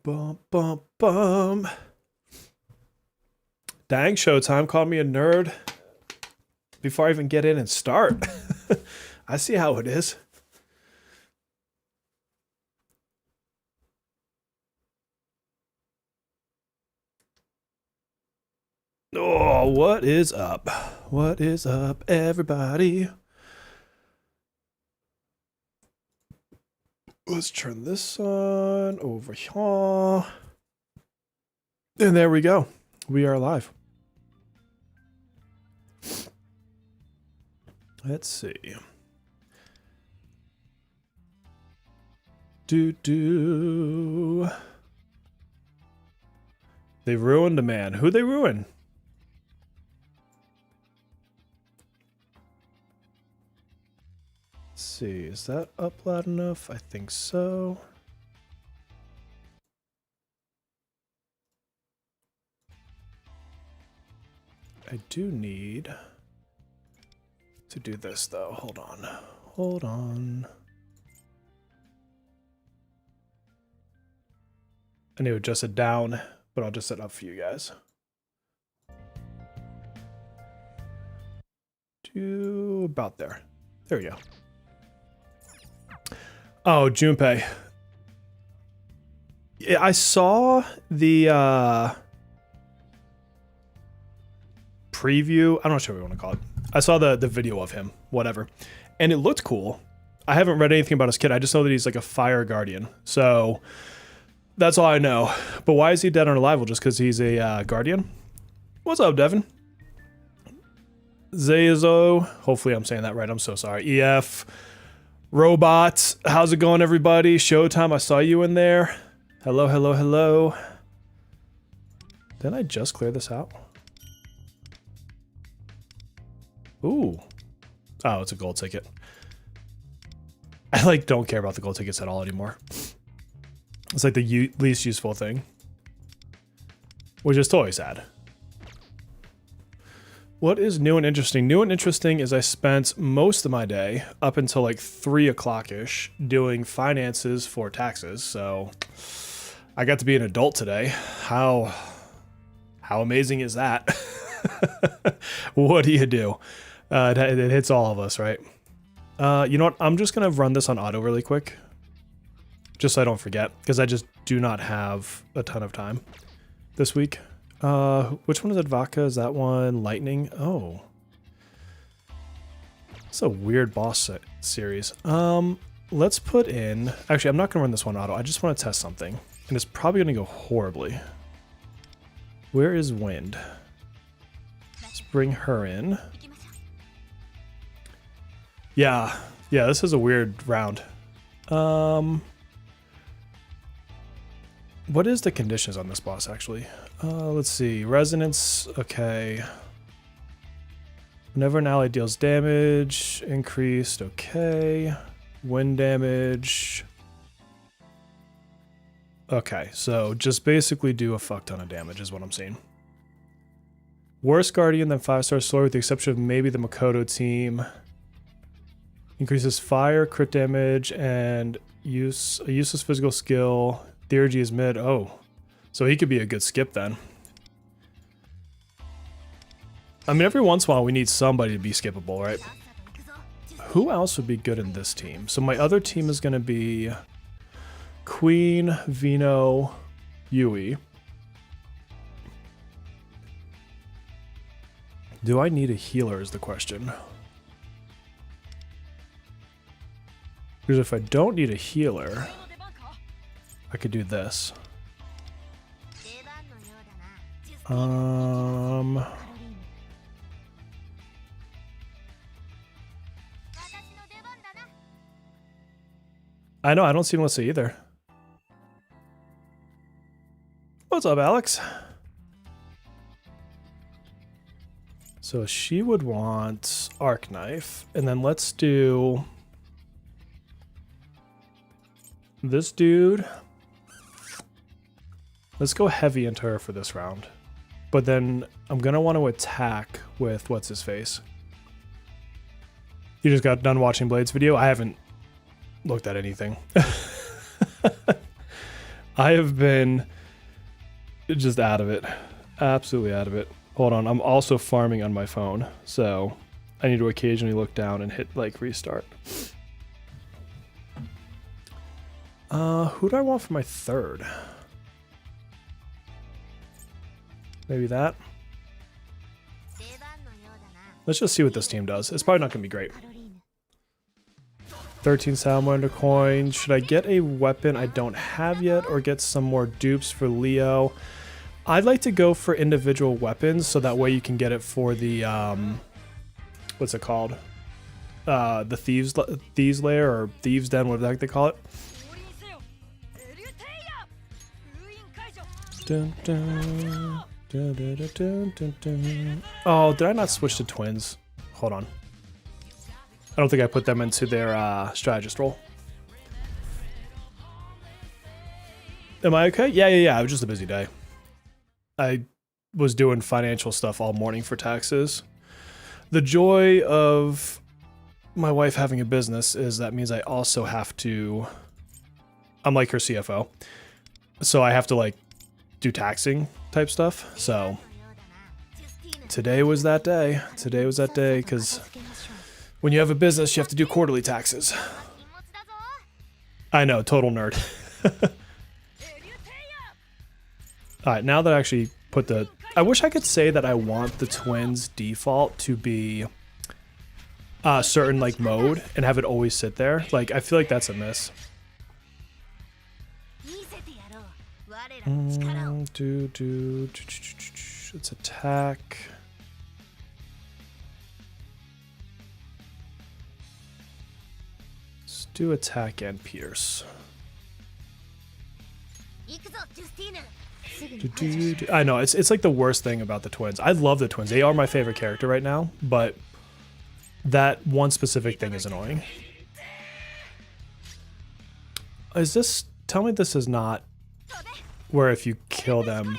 Bum, bum, bum. Dang, Showtime called me a nerd before I even get in and start. I see how it is. Oh, what is up? What is up, everybody? Let's turn this on over here. And there we go. We are live. Let's see. They ruined a man. Who'd they ruin? Let's see. Is that up loud enough? I think so. I do need to do this though. Hold on. Hold on. I need to adjust it down, but I'll just set it up for you guys. To about there. There we go. Oh, Junpei. Yeah, I saw the preview. I'm not sure what you want to call it. I saw the video of him, whatever. And it looked cool. I haven't read anything about his kid. I just know that he's like a fire guardian. So that's all I know. But why is he dead on arrival? Just because he's a guardian? What's up, Devin? Zayazo. Hopefully I'm saying that right. I'm so sorry. EF. Robots. How's it going, everybody? Showtime. I saw you in there. Hello, hello, hello. Didn't I just clear this out? Ooh. Oh, it's a gold ticket. I like don't care about the gold tickets at all anymore. It's like the least useful thing. Which is totally sad. What is new and interesting? New and interesting is I spent most of my day up until like 3 o'clock-ish doing finances for taxes. So I got to be an adult today. How amazing is that? What do you do? It hits all of us, right? You know what? I'm just going to run this on auto really quick. Just so I don't forget. Because I just do not have a ton of time this week. Which one is Advaka? Is that one Lightning? Oh. It's a weird boss series. Let's put in... Actually, I'm not going to run this one auto. I just want to test something. And it's probably going to go horribly. Where is Wind? Let's bring her in. Yeah, this is a weird round. What is the conditions on this boss, actually? Let's see. Resonance, okay. Whenever an ally deals damage, increased, okay. Wind damage. Okay, so just basically do a fuck ton of damage is what I'm seeing. Worse Guardian than 5-star Sword with the exception of maybe the Makoto team. Increases fire, crit damage, and a useless physical skill. Theurgy is mid. Oh, so he could be a good skip then. I mean, every once in a while we need somebody to be skippable, right? Who else would be good in this team? So my other team is going to be Queen, Vino, Yui. Do I need a healer is the question. Because if I don't need a healer, I could do this. I know, I don't see Melissa either. What's up, Alex? So she would want Arc Knife, and then let's do this dude. Let's go heavy into her for this round. But then I'm going to want to attack with what's his face. You just got done watching Blade's video? I haven't looked at anything. I have been just out of it. Absolutely out of it. Hold on, I'm also farming on my phone, so I need to occasionally look down and hit like restart. Who do I want for my third? Maybe that. Let's just see what this team does. It's probably not going to be great. 13 salamander coin. Should I get a weapon I don't have yet or get some more dupes for Leo? I'd like to go for individual weapons so that way you can get it for the, what's it called? The Thieves Lair or Thieves Den, whatever the heck they call it. Dun, dun. Dun, dun, dun, dun, dun, dun. Oh, did I not switch to twins? Hold on. I don't think I put them into their strategist role. Am I okay? Yeah. It was just a busy day. I was doing financial stuff all morning for taxes. The joy of my wife having a business is that means I also have to... I'm like her CFO. So I have to like do taxing type stuff. So today was that day. Today was that day because when you have a business, you have to do quarterly taxes. I know, total nerd. All right, now that I actually put the... I wish I could say that I want the twins default to be a certain like mode and have it always sit there. Like, I feel like that's a miss. Let's attack. Let's do attack and pierce. I know it's like the worst thing about the twins. I love the twins. They are my favorite character right now, but that one specific thing is annoying. Is this... Tell me this is not where if you kill them...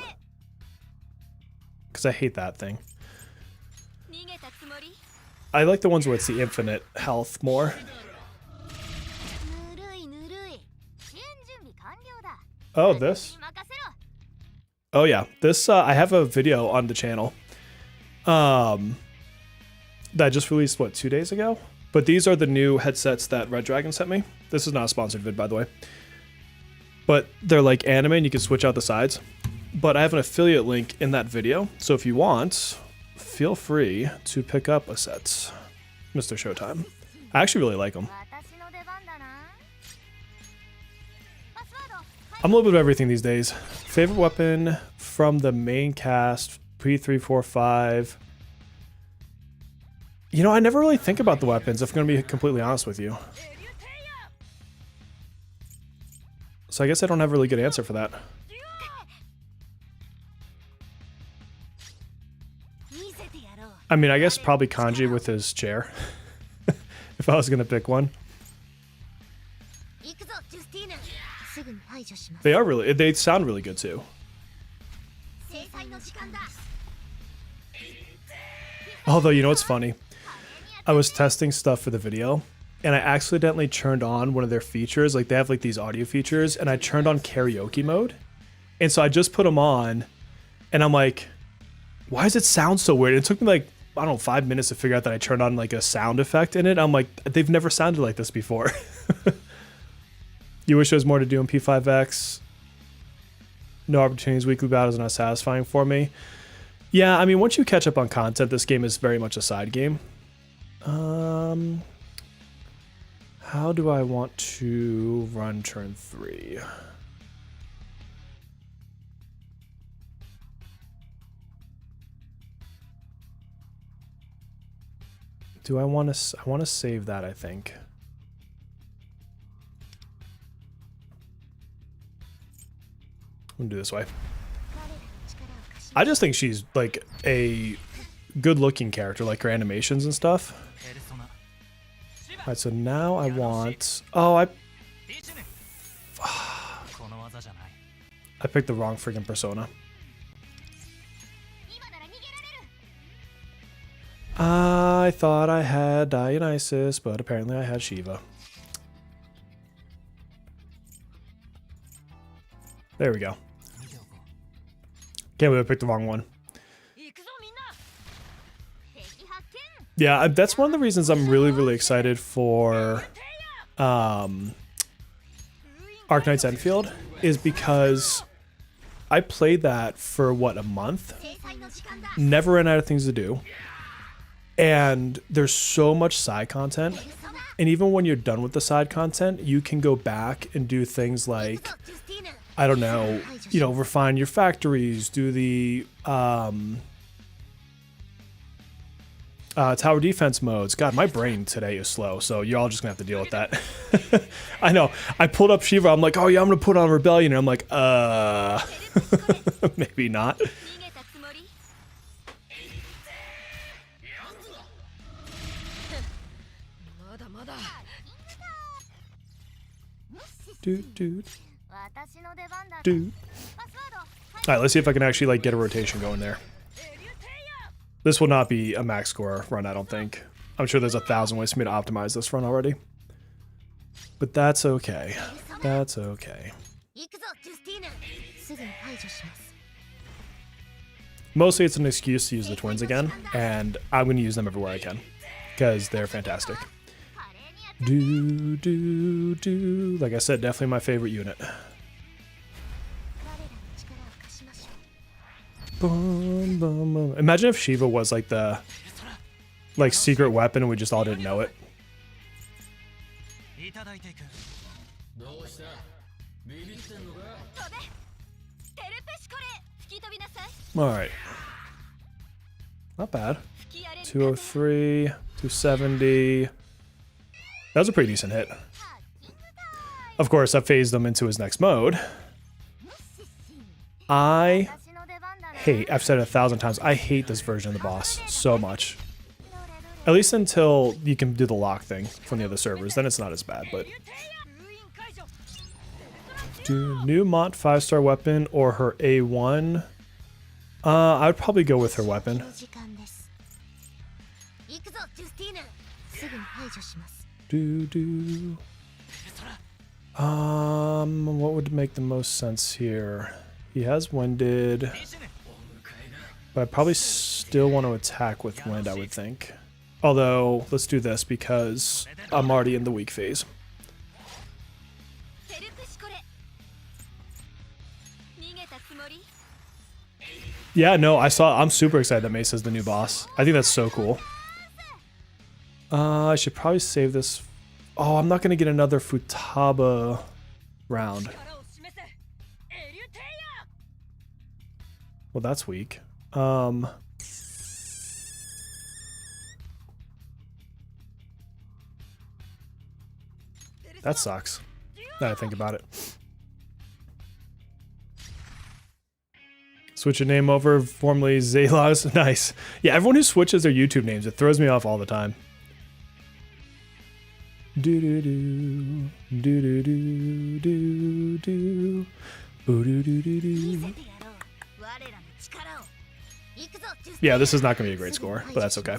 Because I hate that thing. I like the ones where it's the infinite health more. Oh, this? Oh yeah, this I have a video on the channel that I just released, what, 2 days ago? But these are the new headsets that Red Dragon sent me. This is not a sponsored vid, by the way. But they're like anime and you can switch out the sides. But I have an affiliate link in that video, so if you want, feel free to pick up a set. Mr. Showtime. I actually really like them. I'm a little bit of everything these days. Favorite weapon from the main cast, P345. You know, I never really think about the weapons, if I'm going to be completely honest with you. So I guess I don't have a really good answer for that. I mean, I guess probably Kanji with his chair. If I was going to pick one. They are really... They sound really good too. Although, you know what's funny? I was testing stuff for the video, and I accidentally turned on one of their features. Like, they have like these audio features, and I turned on karaoke mode. And so I just put them on, and I'm like, why does it sound so weird? It took me like, I don't know, 5 minutes to figure out that I turned on like a sound effect in it. I'm like, they've never sounded like this before. You wish there was more to do in P5X. No opportunities, weekly battles are not satisfying for me. Yeah, I mean, once you catch up on content, this game is very much a side game. How do I want to run turn 3? Do I want to... I want to save that, I think. I'm gonna do this way. I just think she's like a good-looking character, like her animations and stuff. Alright, so now I want... Oh, I picked the wrong freaking persona. I thought I had Dionysus, but apparently I had Shiva. There we go. Can't believe I picked the wrong one. Yeah, that's one of the reasons I'm really excited for Arknight's Enfield, is because I played that for, what, a month? Never ran out of things to do. And there's so much side content. And even when you're done with the side content, you can go back and do things like, I don't know, you know, refine your factories, do the tower defense modes. God, my brain today is slow, so you're all just gonna have to deal with that. I know. I pulled up Shiva. I'm like, oh yeah, I'm gonna put on Rebellion. And I'm like, maybe not. Dude. Alright, let's see if I can actually, like, get a rotation going there. This will not be a max score run, I don't think. I'm sure there's 1,000 ways for me to optimize this run already. But that's okay. That's okay. Mostly it's an excuse to use the twins again, and I'm going to use them everywhere I can, because they're fantastic. Like I said, definitely my favorite unit. Boom, boom, boom. Imagine if Shiva was like the secret weapon and we just all didn't know it. Alright. Not bad. 203, 270. That was a pretty decent hit. Of course, I phased him into his next mode. I've said it 1,000 times, I hate this version of the boss so much. At least until you can do the lock thing from the other servers, then it's not as bad, but... Do new Mont 5-star weapon or her A1? I would probably go with her weapon. What would make the most sense here? He has winded, but I probably still want to attack with wind, I would think. Although, let's do this because I'm already in the weak phase. Yeah, no, I'm super excited that Mesa is the new boss. I think that's so cool. I should probably save this. Oh, I'm not going to get another Futaba round. Well, that's weak. That sucks, now I think about it. Switch your name over, formerly Zayla's. Nice. Yeah, everyone who switches their YouTube names, it throws me off all the time. Do-do-do, do-do-do, do-do, boo-do-do-do-do. Yeah, this is not going to be a great score, but that's okay.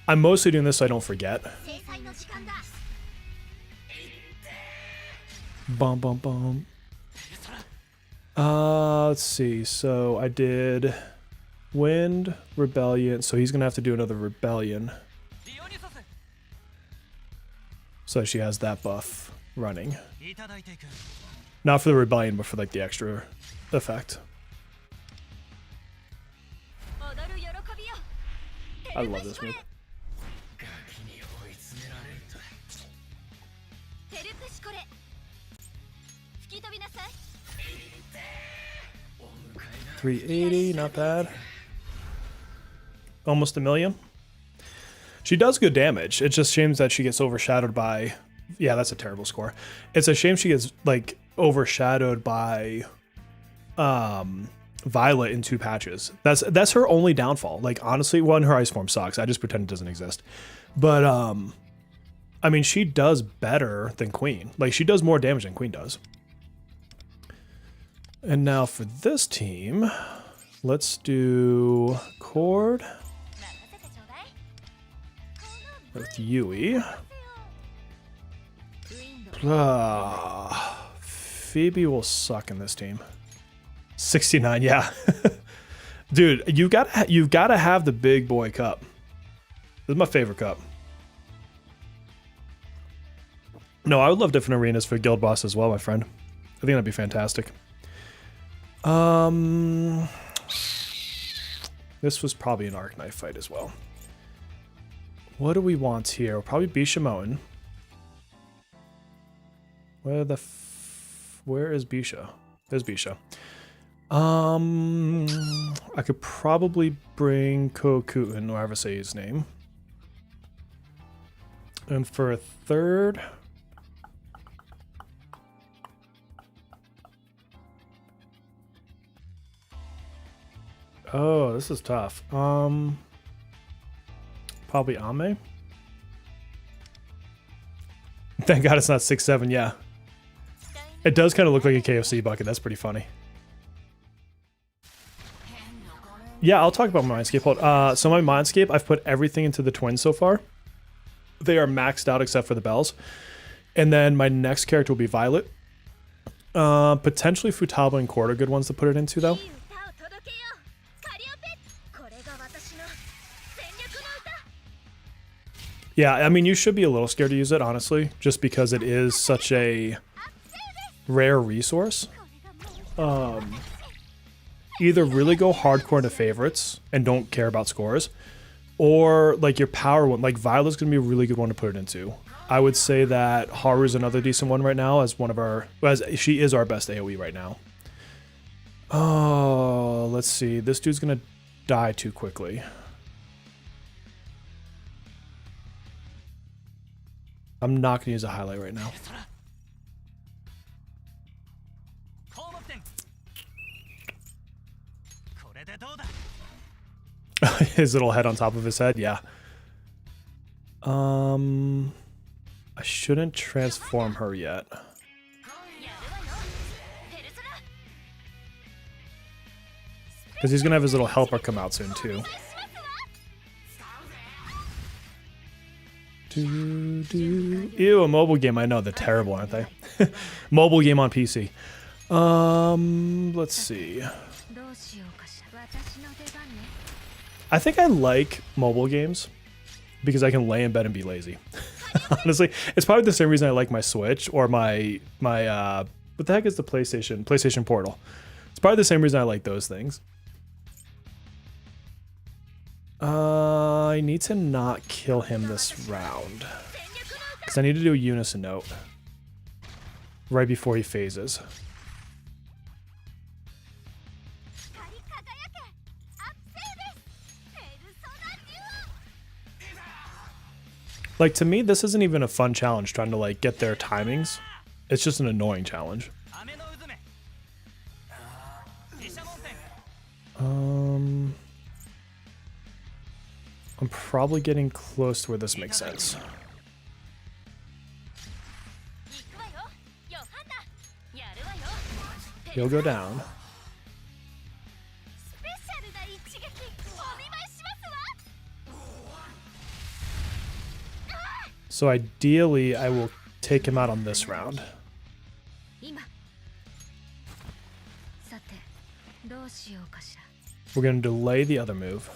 I'm mostly doing this so I don't forget. Bum, bum, bum. Let's see. So I did Wind, Rebellion. So he's going to have to do another Rebellion. So she has that buff running. Not for the Rebellion, but for like the extra effect. I love this move. $380, not bad. Almost 1,000,000. She does good damage. It's just shame that she gets overshadowed by... Yeah, that's a terrible score. It's a shame she gets, like, overshadowed by Violet in 2 patches. That's her only downfall. Like, honestly, one, her ice form sucks. I just pretend it doesn't exist. But, I mean, she does better than Queen. Like, she does more damage than Queen does. And now for this team, let's do Cord with Yui. Phoebe will suck in this team. 69, yeah. Dude, you gotta have the big boy cup. This is my favorite cup. No, I would love different arenas for Guild Boss as well, my friend. I think that'd be fantastic. This was probably an Arc Knife fight as well. What do we want here? We'll probably Bisha Moen. Where is Bisha? There's Bisha. I could probably bring Kokuten, or however say his name. And for a third, oh, this is tough. Probably Ame. Thank God it's not 6-7. Yeah, it does kind of look like a KFC bucket. That's pretty funny. Yeah, I'll talk about my Mindscape. So my Mindscape, I've put everything into the twins so far. They are maxed out except for the bells. And then my next character will be Violet. Potentially Futaba and Court are good ones to put it into, though. Yeah, I mean, you should be a little scared to use it, honestly, just because it is such a rare resource. Either really go hardcore into favorites and don't care about scores, or like your power one, like Violet's gonna be a really good one to put it into. I would say that Haru's another decent one right now as one of our, as she is our best AoE right now. Oh, let's see. This dude's gonna die too quickly. I'm not gonna use a highlight right now. His little head on top of his head, yeah. I shouldn't transform her yet. Because he's gonna have his little helper come out soon too. Ew, a mobile game. I know, they're terrible, aren't they? Mobile game on PC. Let's see. I think I like mobile games because I can lay in bed and be lazy. Honestly, it's probably the same reason I like my Switch or my what the heck is the PlayStation Portal. It's probably the same reason I like those things. I need to not kill him this round because I need to do a unison note right before he phases. Like, to me, this isn't even a fun challenge trying to, like, get their timings. It's just an annoying challenge. I'm probably getting close to where this makes sense. He'll go down. So ideally, I will take him out on this round. We're going to delay the other move.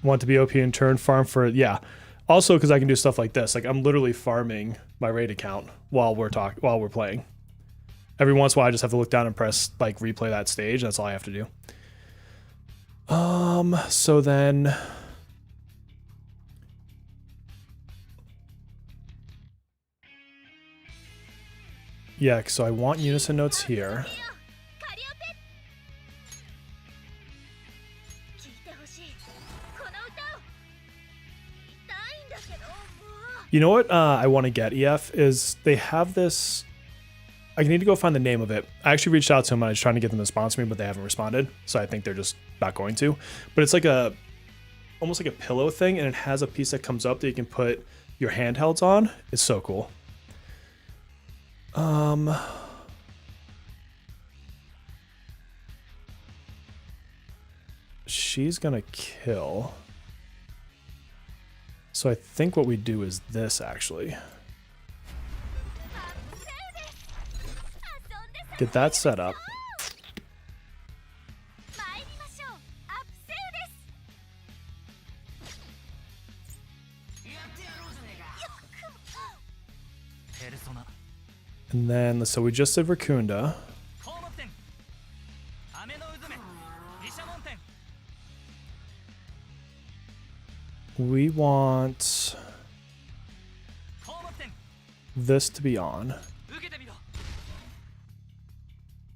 Want to be OP in turn, farm for, yeah. Also, because I can do stuff like this. Like, I'm literally farming my raid account while we're playing. Every once in a while, I just have to look down and press, like, replay that stage. That's all I have to do. So then yeah, so I want unison notes here. You know what I want to get, EF, is they have this. I need to go find the name of it. I actually reached out to them and I was trying to get them to sponsor me, but they haven't responded. So I think they're just not going to. But it's like almost like a pillow thing, and it has a piece that comes up that you can put your handhelds on. It's so cool. She's gonna kill. So I think what we do is this, actually. Get that set up. And then, so we just did Raccoonda. We want this to be on.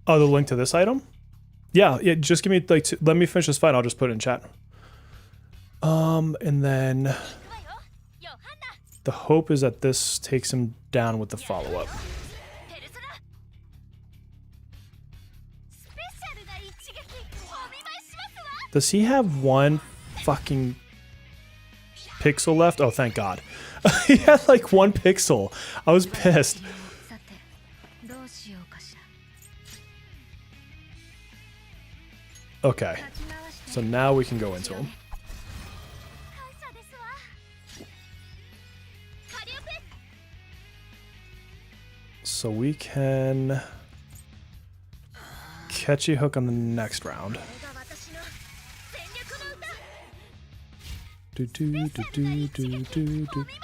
Oh, the link to this item? Yeah, just give me like let me finish this fight. I'll just put it in chat. And then the hope is that this takes him down with the follow-up. Does he have one fucking pixel left? Oh, thank God. He had like 1 pixel. I was pissed. Okay. So now we can go into him. So we can catchy hook on the next round.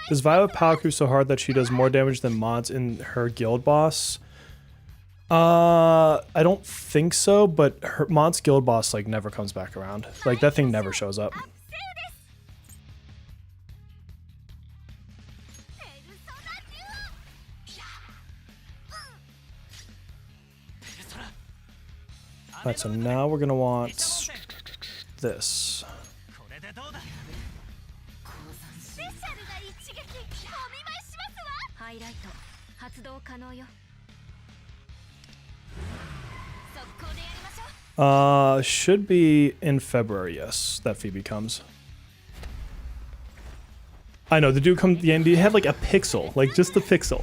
Does Violet power creep so hard that she does more damage than mods in her guild boss? I don't think so, but her mod's guild boss like never comes back around. Like that thing never shows up. Alright, so now we're gonna want this. Should be in February, yes, that Phoebe comes. I know, the dude comes, the end, he had like a pixel, like just a pixel.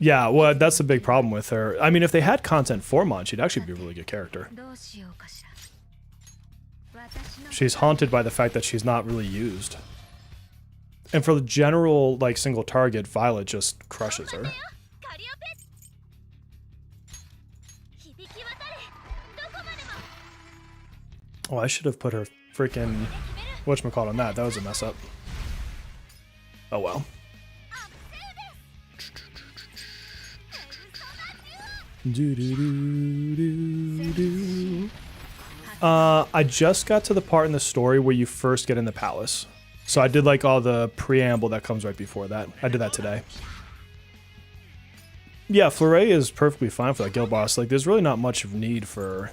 Yeah, well, that's the big problem with her. I mean, if they had content for Mon, she'd actually be a really good character. She's haunted by the fact that she's not really used. And for the general, like, single target, Violet just crushes her. Oh, I should have put her freaking whatchamacallit on that. That was a mess up. Oh well. I just got to the part in the story where you first get in the palace. So I did like all the preamble that comes right before that. I did that today. Yeah, Fleuret is perfectly fine for that guild boss. Like, there's really not much of need for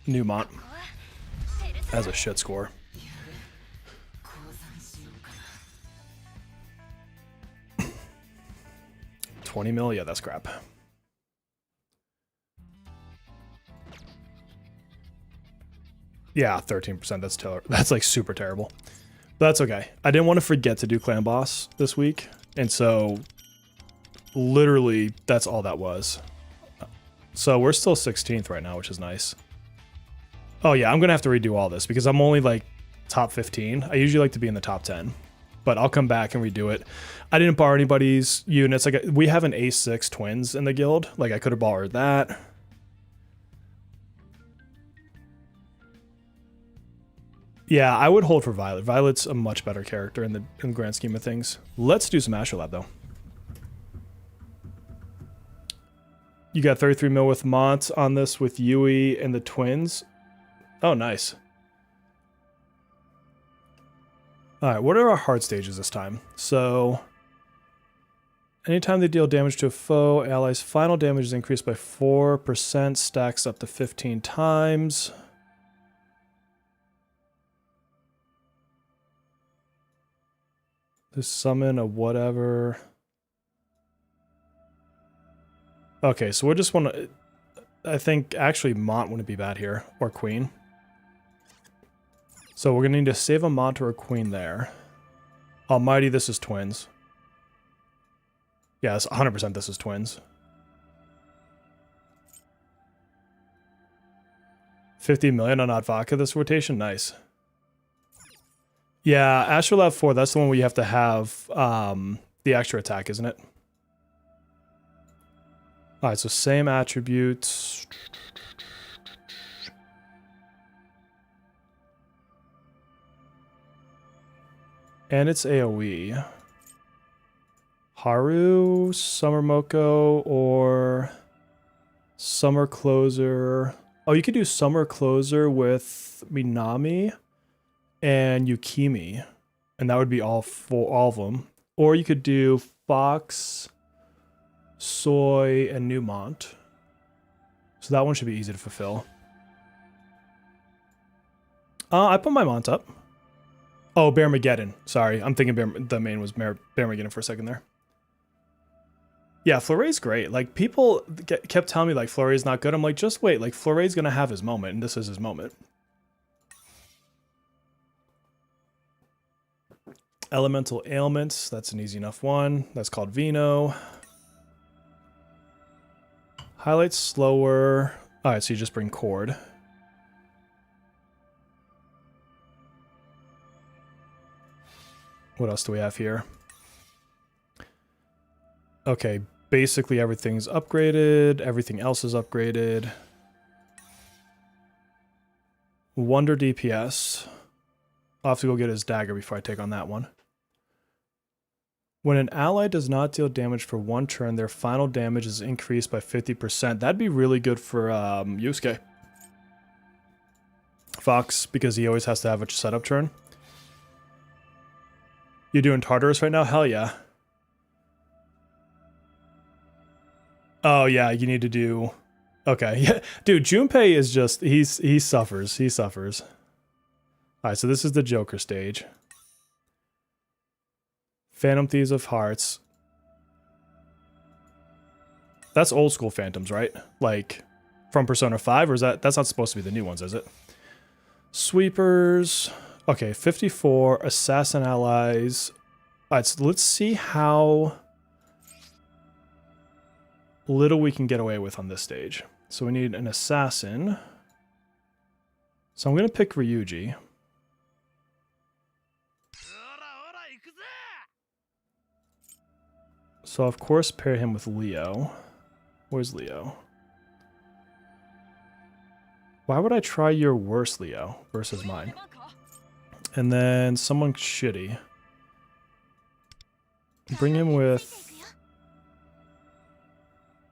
Newmont as a shit score. $20 mil, yeah, that's crap. Yeah, 13%. That's terrible. That's like super terrible. But that's okay. I didn't want to forget to do clan boss this week, and so literally that's all that was. So we're still 16th right now, which is nice. Oh yeah, I'm gonna have to redo all this because I'm only like top 15. I usually like to be in the top 10, but I'll come back and redo it. I didn't borrow anybody's units. Like, we have an A6 twins in the guild. Like, I could have borrowed that. Yeah, I would hold for Violet. Violet's a much better character in the grand scheme of things. Let's do some Astrolabe, though. You got 33 mil with Mont on this with Yui and the twins. Oh, nice. Alright, what are our hard stages this time? So, anytime they deal damage to a foe, allies' final damage is increased by 4%, stacks up to 15 times. They summon a whatever. Okay, so we just want to... I think actually Mont wouldn't be bad here, or Queen. So we're going to need to save a Mont or a Queen there. Almighty, this is twins. Yeah, it's 100% this is twins. 50 million on Odd Vodka this rotation? Nice. Yeah, Astrolabe 4, that's the one where you have to have the extra attack, isn't it? Alright, so same attributes. And it's AoE. Haru, Summer Moko, or Summer Closer. Oh, you could do Summer Closer with Minami and Yukimi. And that would be all of them. Or you could do Fox, Soy, and Newmont. So that one should be easy to fulfill. I put my Mont up. Oh, Bearmageddon. Sorry, I'm thinking the main was Bearmageddon for a second there. Yeah, Floray's great. Like, people kept telling me, like, Floray's not good. I'm like, just wait. Like, Floray's gonna have his moment, and this is his moment. Elemental Ailments. That's an easy enough one. That's called Vino. Highlight slower. Alright, so you just bring Chord. What else do we have here? Okay, basically everything's upgraded. Everything else is upgraded. Wonder DPS. I'll have to go get his dagger before I take on that one. When an ally does not deal damage for one turn, their final damage is increased by 50%. That'd be really good for Yusuke. Fox, because he always has to have a setup turn. You doing Tartarus right now? Hell yeah. Oh yeah, you need to do... Okay, yeah. Dude, Junpei is just... He suffers. He suffers. Alright, so this is the Joker stage. Phantom Thieves of Hearts. That's old school Phantoms, right? Like, from Persona 5? Or is that's not supposed to be the new ones, is it? Sweepers... Okay, 54, Assassin Allies. Alright, so let's see how little we can get away with on this stage. So we need an Assassin. So I'm going to pick Ryuji. So of course pair him with Leo. Where's Leo? Why would I try your worst Leo versus mine? And then someone shitty. Bring him with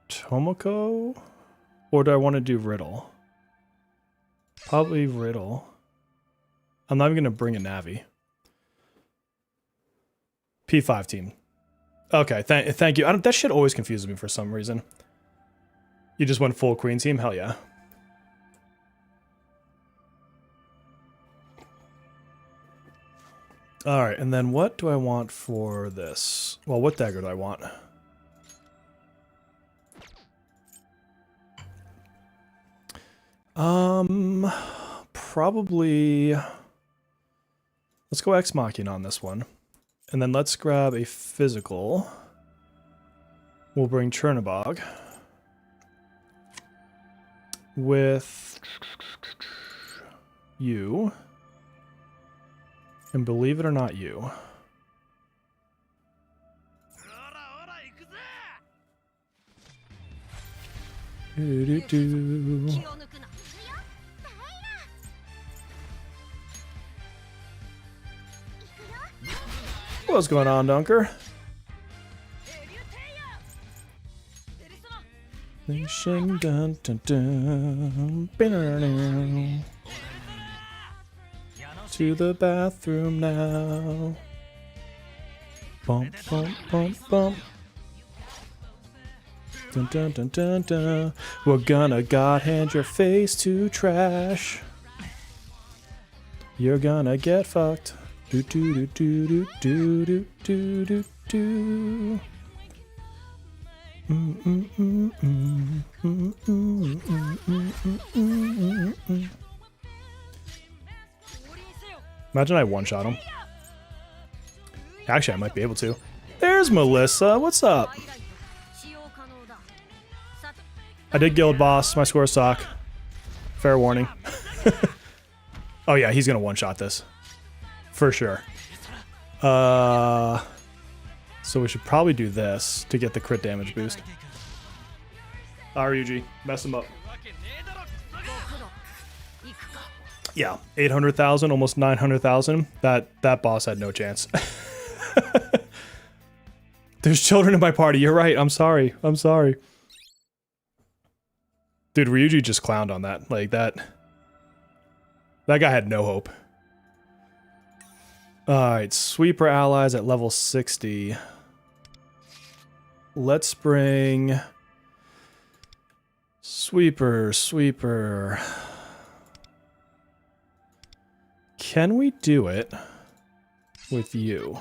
Tomoko? Or do I want to do Riddle? Probably Riddle. I'm not even going to bring a Navi. P5 team. Okay, thank you. That shit always confuses me for some reason. You just went full Queen team? Hell yeah. Alright, and then what do I want for this? Well, what dagger do I want? Probably... Let's go Ex Machina on this one. And then let's grab a physical. We'll bring Chernobog. With... you. And believe it or not, you. What's going on, Dunker? Dun, dun, dun. To the bathroom now. Bump, bump, bump, bump. Dun, dun, dun, dun, dun. We're gonna God hand your face to trash. You're gonna get fucked. Do do do do do do do do do. Imagine I one-shot him. Actually, I might be able to. There's Melissa. What's up? I did guild boss. My scores suck. Fair warning. Oh yeah, he's gonna one-shot this. For sure. So we should probably do this to get the crit damage boost. Ryuji, mess him up. Yeah, 800,000, almost 900,000. That boss had no chance. There's children in my party. You're right. I'm sorry. I'm sorry. Dude, Ryuji just clowned on that. Like that guy had no hope. Alright, sweeper allies at level 60. Let's bring sweeper. Can we do it with you?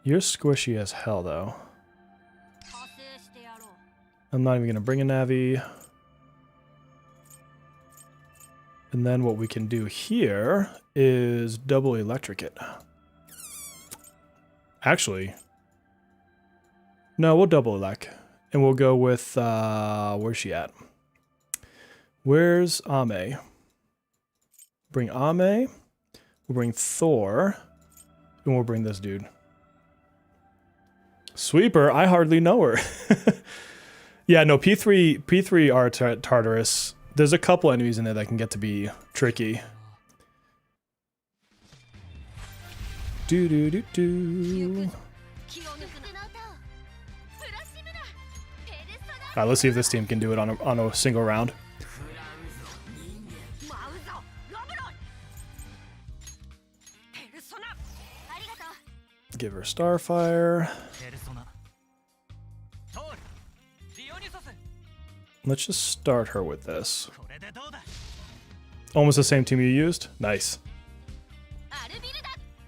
You're squishy as hell, though. I'm not even gonna bring a Navi. And then what we can do here is double electric it. Actually, no, we'll double elect. And we'll go with, where's she at? Where's Ame? Bring Ame. We'll bring Thor. And we'll bring this dude. Sweeper, I hardly know her. Yeah, no, P3 are Tartarus. There's a couple enemies in there that can get to be tricky. Alright, let's see if this team can do it on a single round. Give her Starfire. Let's just start her with this. Almost the same team you used? Nice.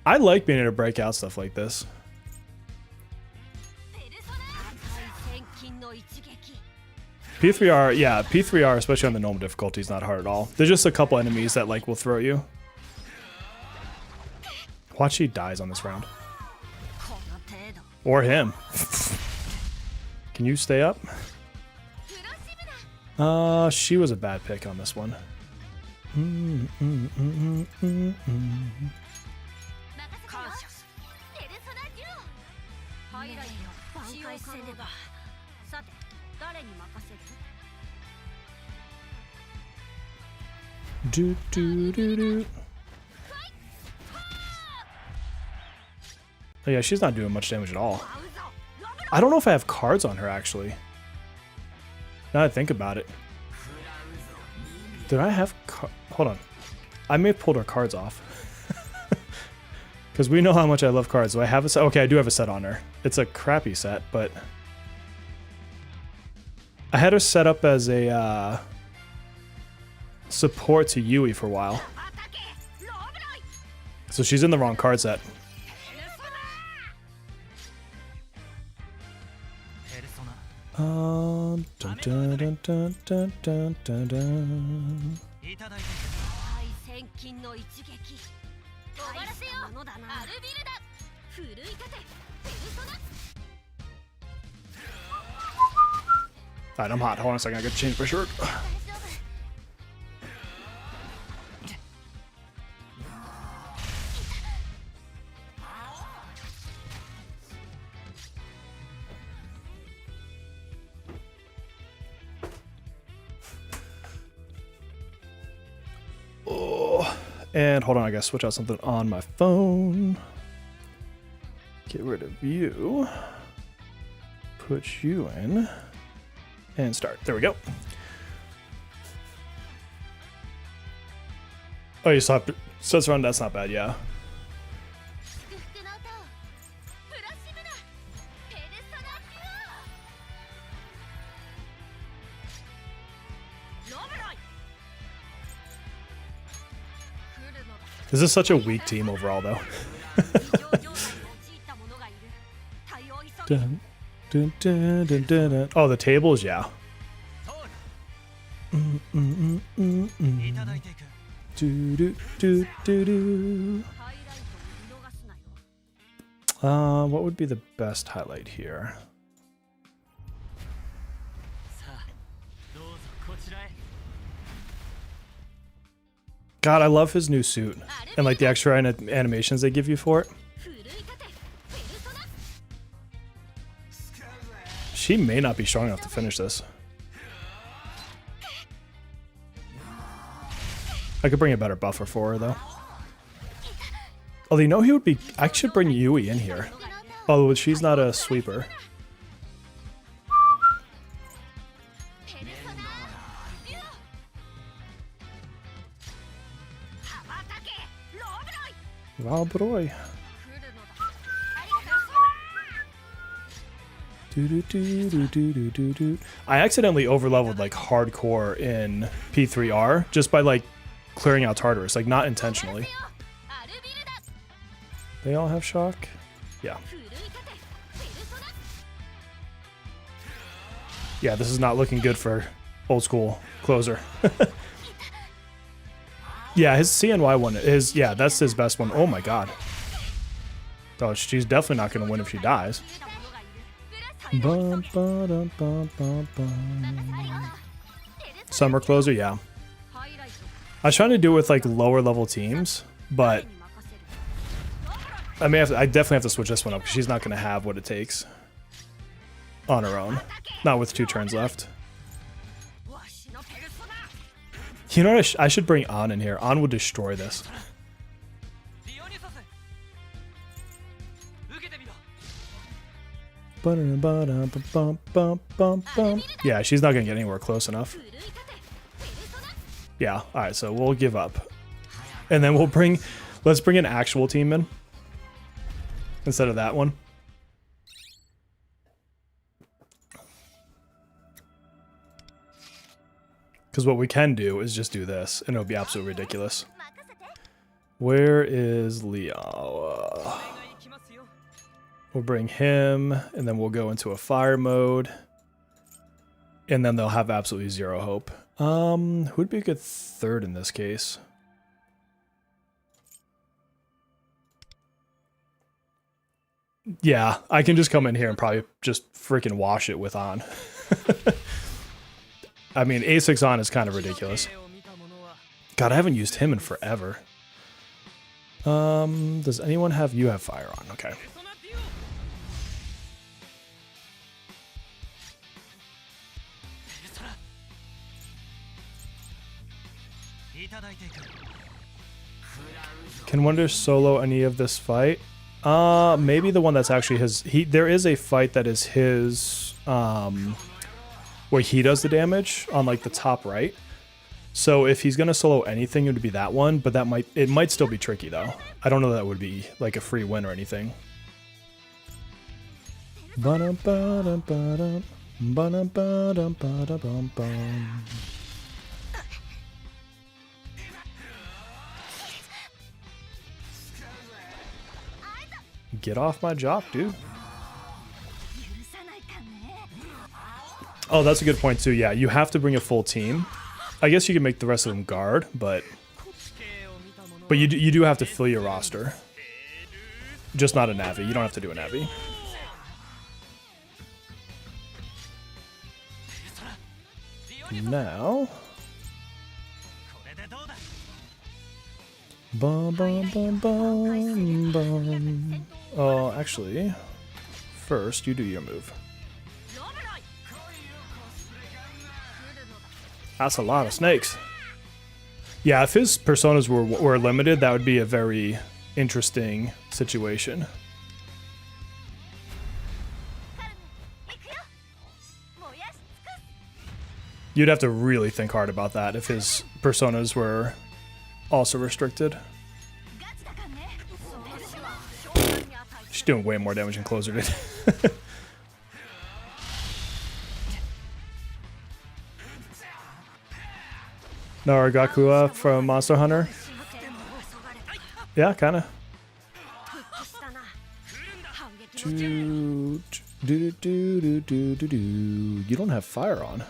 I like being able to break out stuff like this. P3R, yeah, P3R, especially on the normal difficulty, is not hard at all. There's just a couple enemies that like will throw you. Watch he dies on this round. Or him. Can you stay up? She was a bad pick on this one. Do do do do. Oh yeah, she's not doing much damage at all. I don't know if I have cards on her actually. Now that I think about it. Did I have hold on. I may have pulled her cards off. Because we know how much I love cards. Do I have a set? Okay, I do have a set on her. It's a crappy set, but I had her set up as a support to Yui for a while. So she's in the wrong card set. Dun, dun, dun, dun, dun, dun, dun, dun. Alright, I'm hot. Hold on a second. I gotta change my shirt. And hold on, I gotta switch out something on my phone. Get rid of you. Put you in. And start. There we go. Oh, you saw it. Sets run, that's not bad, yeah. This is such a weak team overall, though. Dun, dun, dun, dun, dun, dun. Oh, the tables, yeah. Do, do, do, do, do. What would be the best highlight here? God, I love his new suit and like the extra animations they give you for it. She may not be strong enough to finish this. I could bring a better buffer for her though. Although you know he would be, I should bring Yui in here. Although she's not a sweeper. Valbroy. I accidentally overleveled like hardcore in P3R just by like clearing out Tartarus, like not intentionally. They all have shock? Yeah. Yeah, this is not looking good for old school closer. Yeah, his CNY one is, yeah, that's his best one. Oh my god. Oh, she's definitely not going to win if she dies. Summer closer, yeah. I was trying to do it with like lower level teams, but I definitely have to switch this one up because she's not going to have what it takes on her own. Not with 2 turns left. You know what? I should bring An in here. An would destroy this. Yeah, she's not going to get anywhere close enough. Yeah, alright, so we'll give up. And then let's bring an actual team in. Instead of that one. Because what we can do is just do this, and it'll be absolutely ridiculous. Where is Leo? We'll bring him, and then we'll go into a fire mode. And then they'll have absolutely zero hope. Who'd be a good third in this case? Yeah, I can just come in here and probably just freaking wash it with An. I mean, A6 on is kind of ridiculous. God, I haven't used him in forever. Does anyone have... You have fire on, okay. Can Wonder solo any of this fight? Maybe the one that's actually his... There is a fight that is his... where he does the damage on like the top right. So if he's gonna solo anything, it would be that one, but it might still be tricky though. I don't know that would be like a free win or anything. Get off my job, dude. Oh, that's a good point too. Yeah, you have to bring a full team. I guess you can make the rest of them guard, but you do have to fill your roster. Just not a Navi. You don't have to do a Navi. Now, oh, actually, first you do your move. That's a lot of snakes. Yeah, if his personas were limited, that would be a very interesting situation. You'd have to really think hard about that if his personas were also restricted. She's doing way more damage than Closer did. Naragakua from Monster Hunter. Yeah, kinda. You don't have fire on.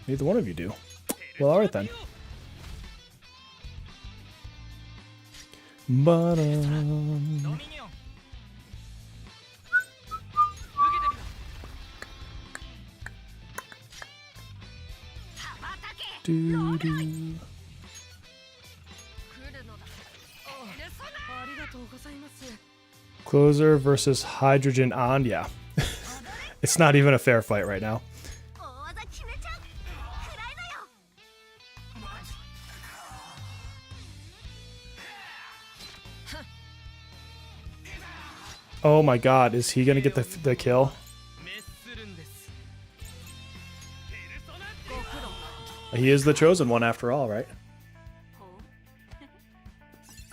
Neither one of you do. Well, alright then. But doo-doo. Closer versus hydrogen on, yeah. It's not even a fair fight right now. Oh my god, is he gonna get the kill? He is the chosen one after all, right?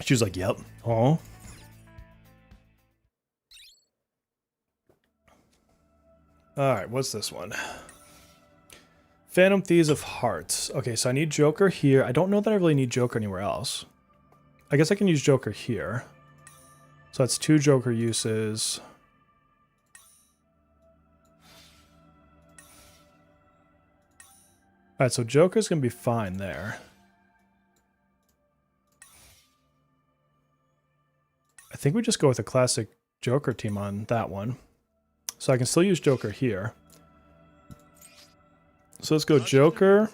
She was like, yep. Oh. Alright, what's this one? Phantom Thieves of Hearts. Okay, so I need Joker here. I don't know that I really need Joker anywhere else. I guess I can use Joker here. So that's 2 Joker uses. Alright, so Joker's gonna be fine there. I think we just go with a classic Joker team on that one. So I can still use Joker here. So let's go Joker.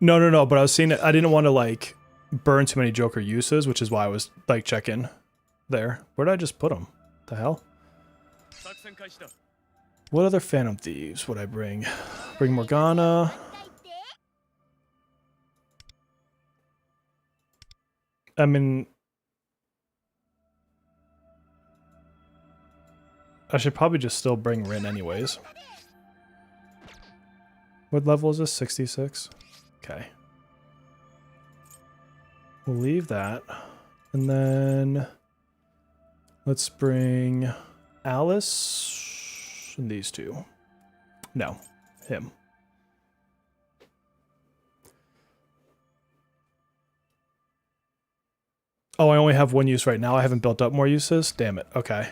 No, but I was seeing it. I didn't want to like burn too many Joker uses, which is why I was like checking there. Where did I just put them? The hell? What other Phantom Thieves would I bring? Bring Morgana. I mean, I should probably just still bring Rin anyways. What level is this? 66? Okay. We'll leave that. And then let's bring Alice and these 2. No, him. Oh, I only have 1 use right now. I haven't built up more uses. Damn it. Okay.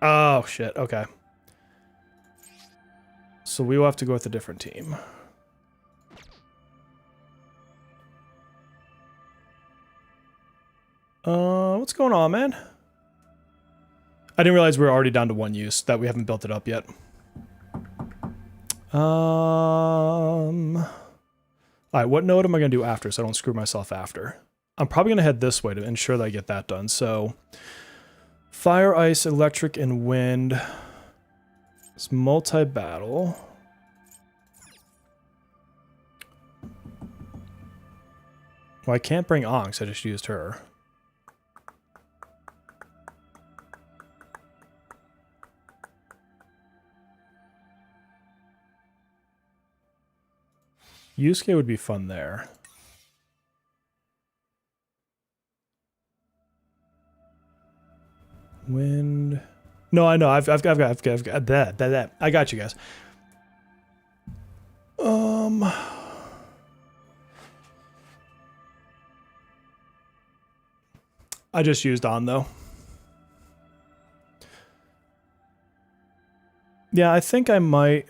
Oh, shit. Okay. So we will have to go with a different team. What's going on, man? I didn't realize we were already down to 1 use, that we haven't built it up yet. Alright, what node am I going to do after so I don't screw myself after? I'm probably going to head this way to ensure that I get that done. So, fire, ice, electric, and wind. It's multi-battle. Well, I can't bring Onks, I just used her. Yusuke would be fun there. Wind. No, I know. I've got that. I got you guys. I just used on though. Yeah, I think I might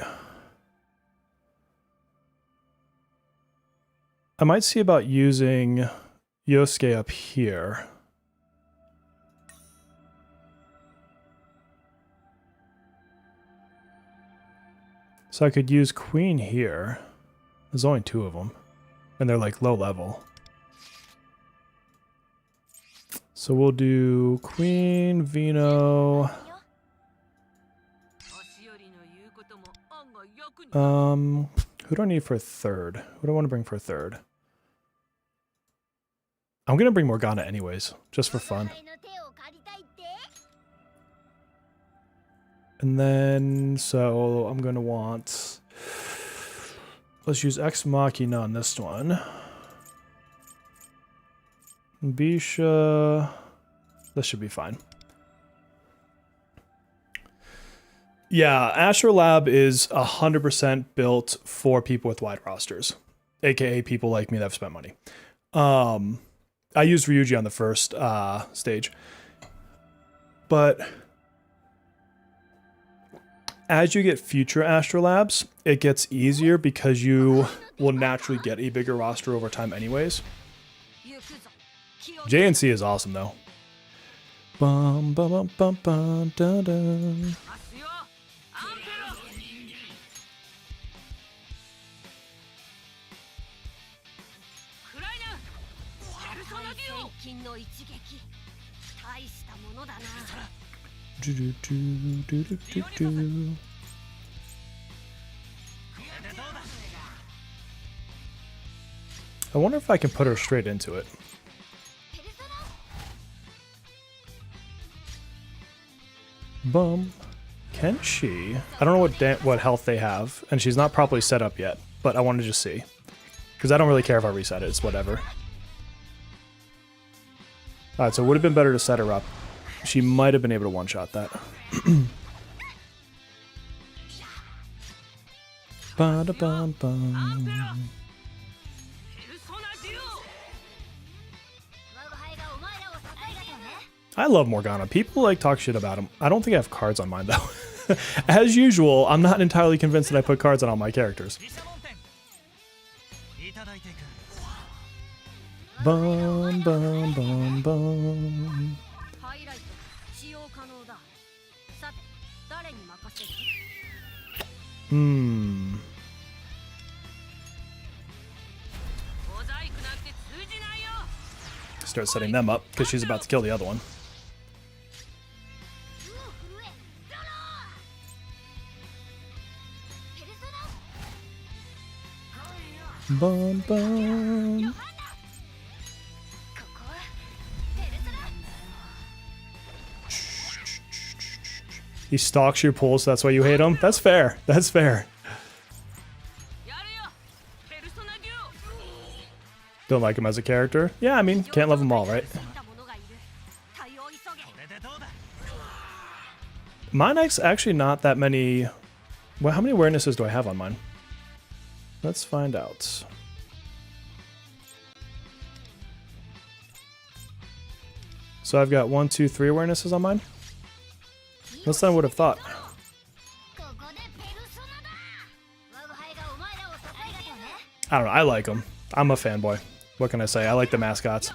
see about using Yosuke up here. So I could use Queen here. There's only 2 of them. And they're like low level. So we'll do Queen, Vino. Who do I need for a third? Who do I want to bring for a third? I'm going to bring Morgana anyways, just for fun. And then, so I'm going to want... Let's use Ex Machina on this one. Bisha... This should be fine. Yeah, Astrolabe is 100% built for people with wide rosters. AKA people like me that have spent money. I used Ryuji on the first stage. But... as you get future Astrolabes, it gets easier because you will naturally get a bigger roster over time anyways. JNC is awesome though. Bum bum bum bum bum da da. Do, do, do, do, do, do, do. I wonder if I can put her straight into it. Bum. Can she? I don't know what health they have, and she's not properly set up yet, but I want to just see. Because I don't really care if I reset it, it's whatever. Alright, so it would have been better to set her up. She might have been able to one-shot that. Ba-da-bum-bum. I love Morgana. People like talk shit about him. I don't think I have cards on mine though. As usual, I'm not entirely convinced that I put cards on all my characters. Bum bum bum bum. Start setting them up because she's about to kill the other one. Bum bum. He stalks your pulls, so that's why you hate him? That's fair. That's fair. Don't like him as a character? Yeah, I mean, can't love them all, right? Mine actually not that many... Well, how many awarenesses do I have on mine? Let's find out. So I've got 1, 2, 3 awarenesses on mine? Less than I would have thought. I don't know, I like them. I'm a fanboy. What can I say? I like the mascots.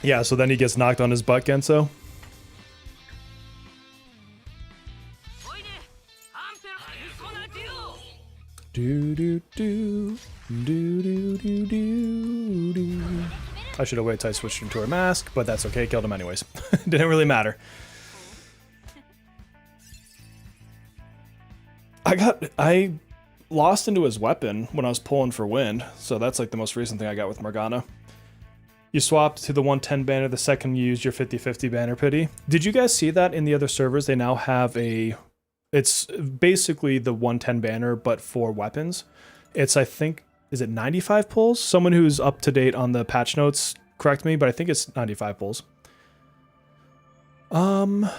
Yeah, so then he gets knocked on his butt, Genso. Do do do do do do do do. I should have waited till I switched into her mask, but that's okay. Killed him anyways. Didn't really matter. I lost into his weapon when I was pulling for wind, so that's like the most recent thing I got with Morgana. You swapped to the 110 banner the second you used your 50-50 banner pity. Did you guys see that in the other servers? They now have a... It's basically the 110 banner, but for weapons. It's, I think... Is it 95 pulls? Someone who's up to date on the patch notes, correct me, but I think it's 95 pulls. Alright,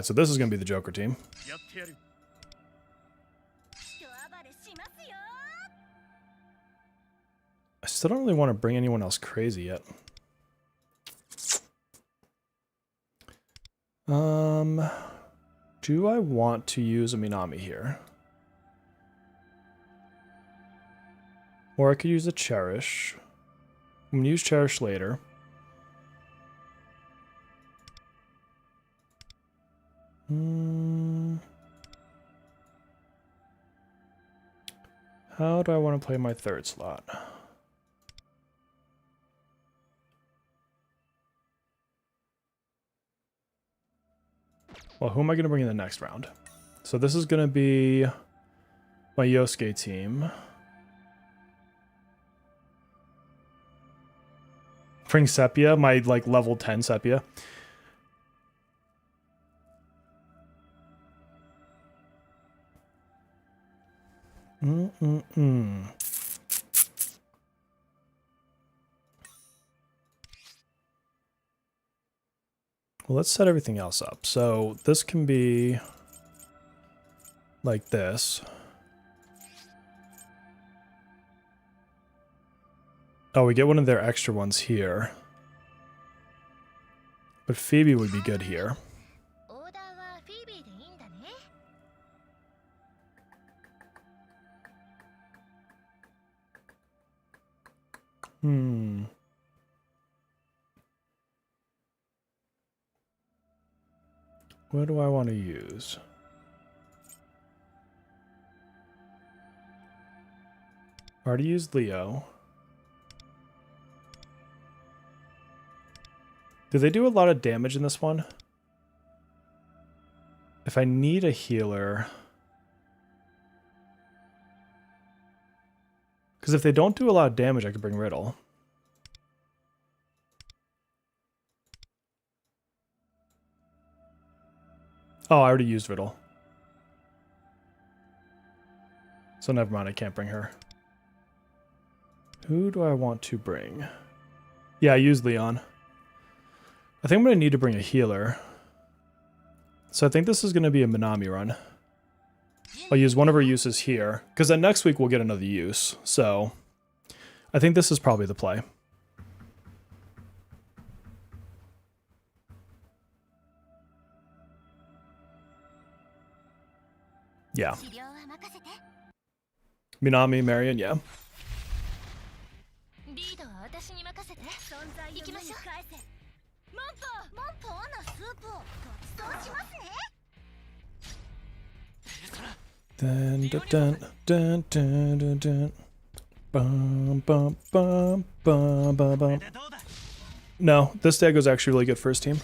so this is going to be the Joker team. I still don't really want to bring anyone else crazy yet. Do I want to use a Minami here? Or I could use a Cherish. I'm going to use Cherish later. How do I want to play my third slot? Well, who am I going to bring in the next round? So this is going to be my Yosuke team. Bring Sepia, my like level 10 Sepia. Well, let's set everything else up. So this can be like this. Oh, we get one of their extra ones here. But Phoebe would be good here. What do I want to use? Already used Leo. Do they do a lot of damage in this one? If I need a healer... Because if they don't do a lot of damage, I could bring Riddle. Oh, I already used Riddle. So never mind, I can't bring her. Who do I want to bring? Yeah, I used Leon. I think I'm going to need to bring a healer. So I think this is going to be a Minami run. I'll use one of her uses here, because then next week we'll get another use. So I think this is probably the play. Yeah. Minami, Marion, yeah. Dun, dun, dun, dun, dun, dun, dun. Bum, bum, bum, bum, bum, bum. No, this dagger is actually really good for his team.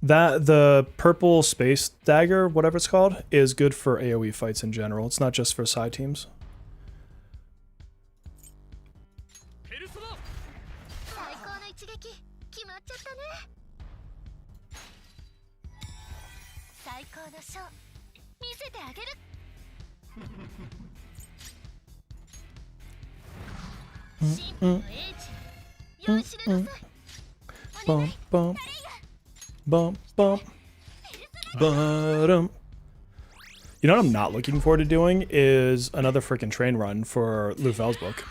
The purple space dagger, whatever it's called, is good for AoE fights in general. It's not just for side teams. Bum, bum. Bump, bump. Ba-dum. You know what I'm not looking forward to doing is another freaking train run for Louvel's book.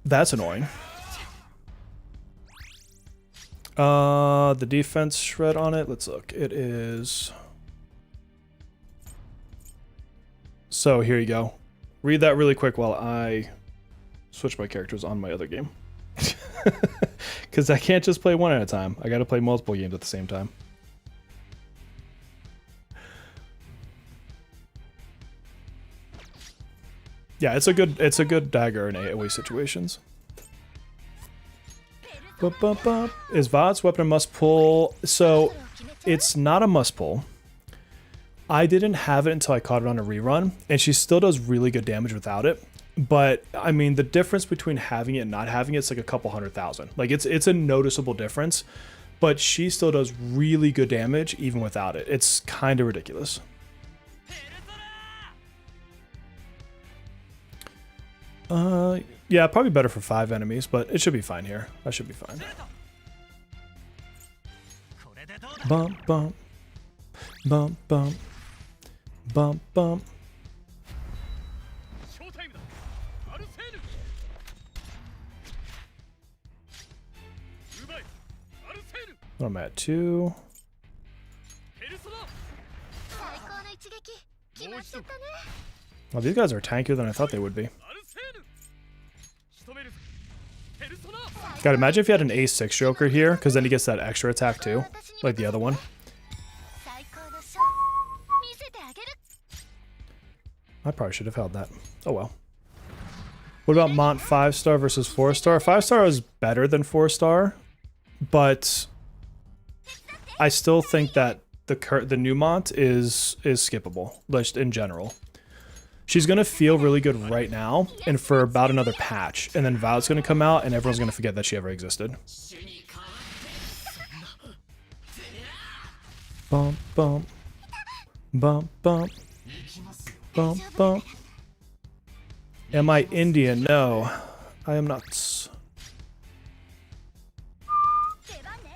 That's annoying. The defense shred on it, let's look. It is... So here you go. Read that really quick while I switch my characters on my other game. Because I can't just play one at a time. I gotta play multiple games at the same time. Yeah, it's a good dagger in AoE situations. Is Vod's weapon a must pull? So it's not a must pull. I didn't have it until I caught it on a rerun, and she still does really good damage without it. But I mean, the difference between having it and not having it's like a couple 100,000. Like it's a noticeable difference, but she still does really good damage even without it. It's kind of ridiculous. Yeah, probably better for 5 enemies, but it should be fine here. I should be fine. Bump, bump, bump, bump, bump, bump. What am I at? 2. Well, these guys are tankier than I thought they would be. God, imagine if you had an A6 Joker here, because then he gets that extra attack too, like the other one. I probably should have held that. Oh well. What about Mont 5-star versus 4-star? 5-star is better than 4-star, but I still think that the new Mont is skippable, just in general. She's going to feel really good right now and for about another patch. And then Val's going to come out and everyone's going to forget that she ever existed. Bump, bump. Bump, bump. Bump, bump. Am I Indian? No. I am not.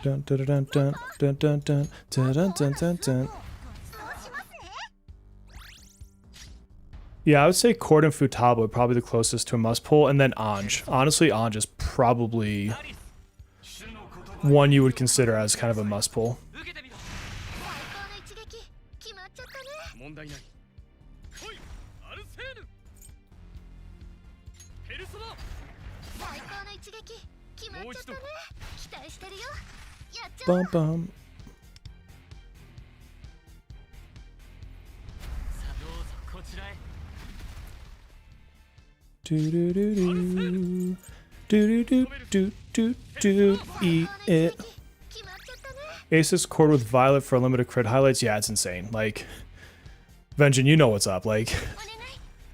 Dun, dun, dun, dun, dun, dun, dun, dun, dun, dun, dun. Yeah, I would say Cord and Futaba probably the closest to a must pull, and then Anj. Honestly, Anj is probably one you would consider as kind of a must pull. Bum bum. Do do do do do do do do do eat it. Aces Cord with Violet for limited crit highlights. Yeah, it's insane. Like, Vengeance, you know what's up. Like,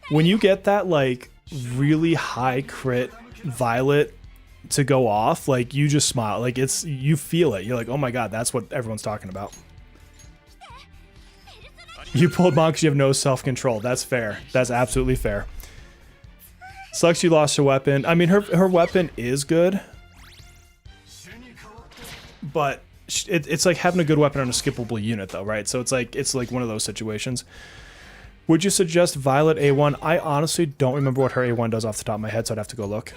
when you get that like really high crit Violet to go off, like you just smile. Like it's, you feel it. You're like, oh my god, that's what everyone's talking about. You pulled Mon because you have no self-control. That's fair. That's absolutely fair. Sucks you lost your weapon. I mean, her weapon is good, but it's like having a good weapon on a skippable unit, though, right? So it's like one of those situations. Would you suggest Violet A1? I honestly don't remember what her A1 does off the top of my head, so I'd have to go look.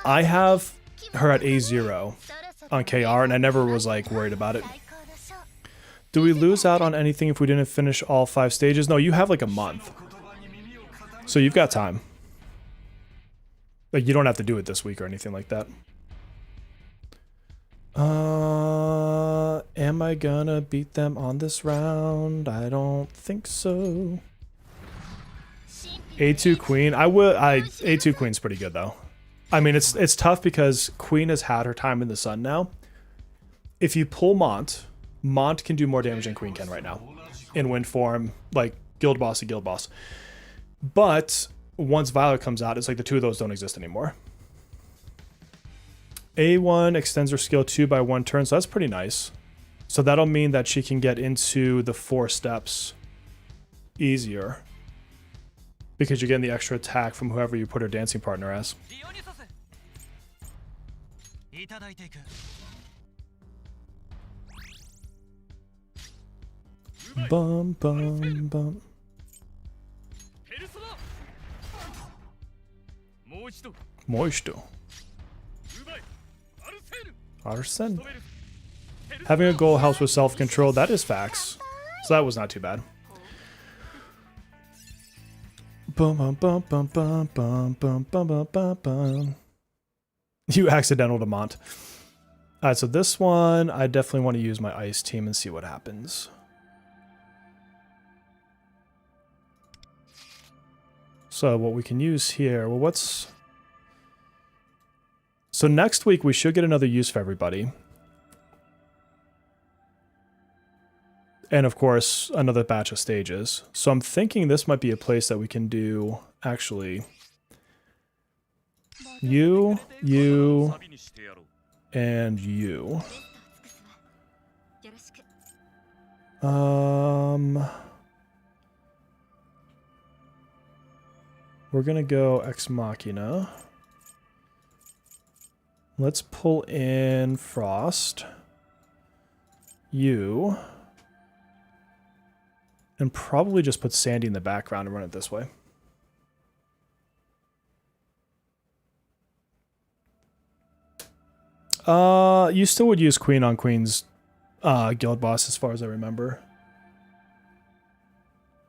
I have her at A0 on KR, and I never was like worried about it. Do we lose out on anything if we didn't finish all 5 stages? No, you have like a month, so you've got time. Like, you don't have to do it this week or anything like that. Am I gonna beat them on this round? I don't think so. A2 Queen. A2 Queen's pretty good though. I mean, it's tough because Queen has had her time in the sun now. If you pull Mont can do more damage than Queen can right now in win form, like guild boss to guild boss. But once Violet comes out, it's like the two of those don't exist anymore. A1 extends her skill 2 by 1 turn, so that's pretty nice. So that'll mean that she can get into the 4 steps easier, because you're getting the extra attack from whoever you put her dancing partner as. Bum bum bum. Moisto. Arsen. Having a goal helps with self-control. That is facts. So that was not too bad. Bum bum bum bum bum bum bum bum bum bum bum. You accidental to Mont. Alright, so this one, I definitely want to use my ice team and see what happens. So what we can use here, well, what's... So next week we should get another use for everybody. And of course, another batch of stages. So I'm thinking this might be a place that we can do, actually, you, and you. We're gonna go Ex Machina. Let's pull in Frost, you, and probably just put Sandy in the background and run it this way. You still would use Queen on Queen's guild boss as far as I remember.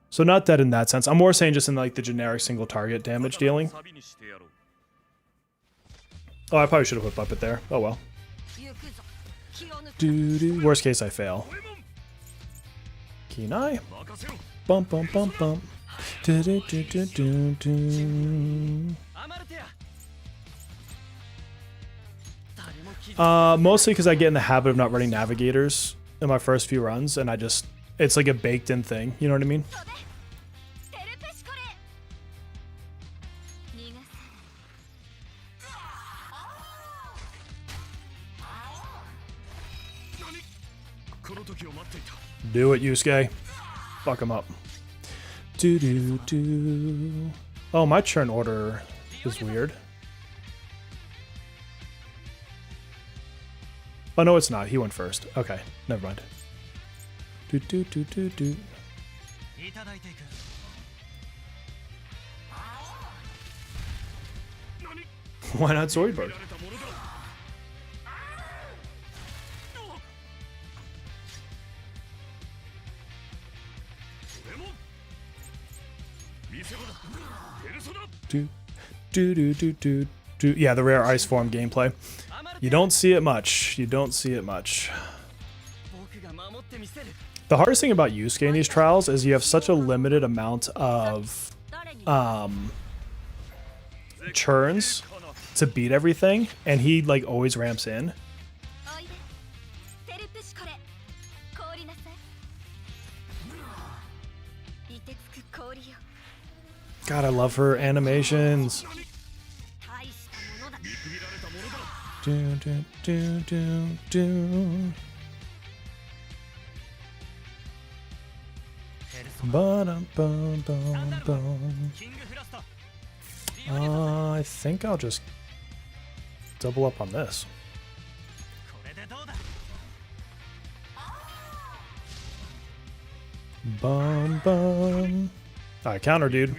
So not dead in that sense. I'm more saying just in like the generic single target damage dealing. Oh, I probably should have put Puppet there. Oh well. Worst case, I fail. Kenai. Bump, bump, bump, bump. Mostly because I get in the habit of not running navigators in my first few runs, and it's like a baked-in thing. You know what I mean? Do it, Yusuke. Fuck him up. Oh, my turn order is weird. Oh, no, it's not. He went first. Okay, never mind. Why not Zoidberg? Yeah, the rare ice form gameplay. You don't see it much. You don't see it much. The hardest thing about Yusuke in these trials is you have such a limited amount of churns to beat everything, and he like always ramps in. God, I love her animations. Do, do, do, do, do. I think I'll just double up on this. Bum bum. Alright, counter, dude.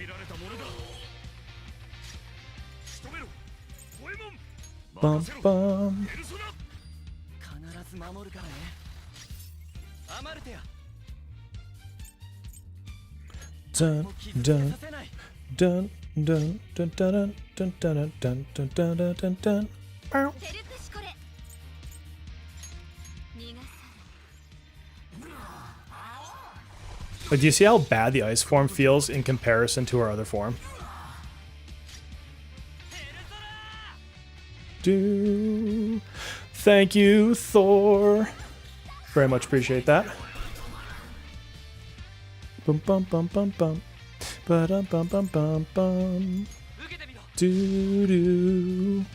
Bum bum. Dun dun dun dun dun dun dun dun dun dun dun dun dun. Like, do you see how bad the ice form feels in comparison to her other form? Thank you, Thor. Very much appreciate that. Bum bum bum bum bum. Ba-dum bum bum bum bum. Do do.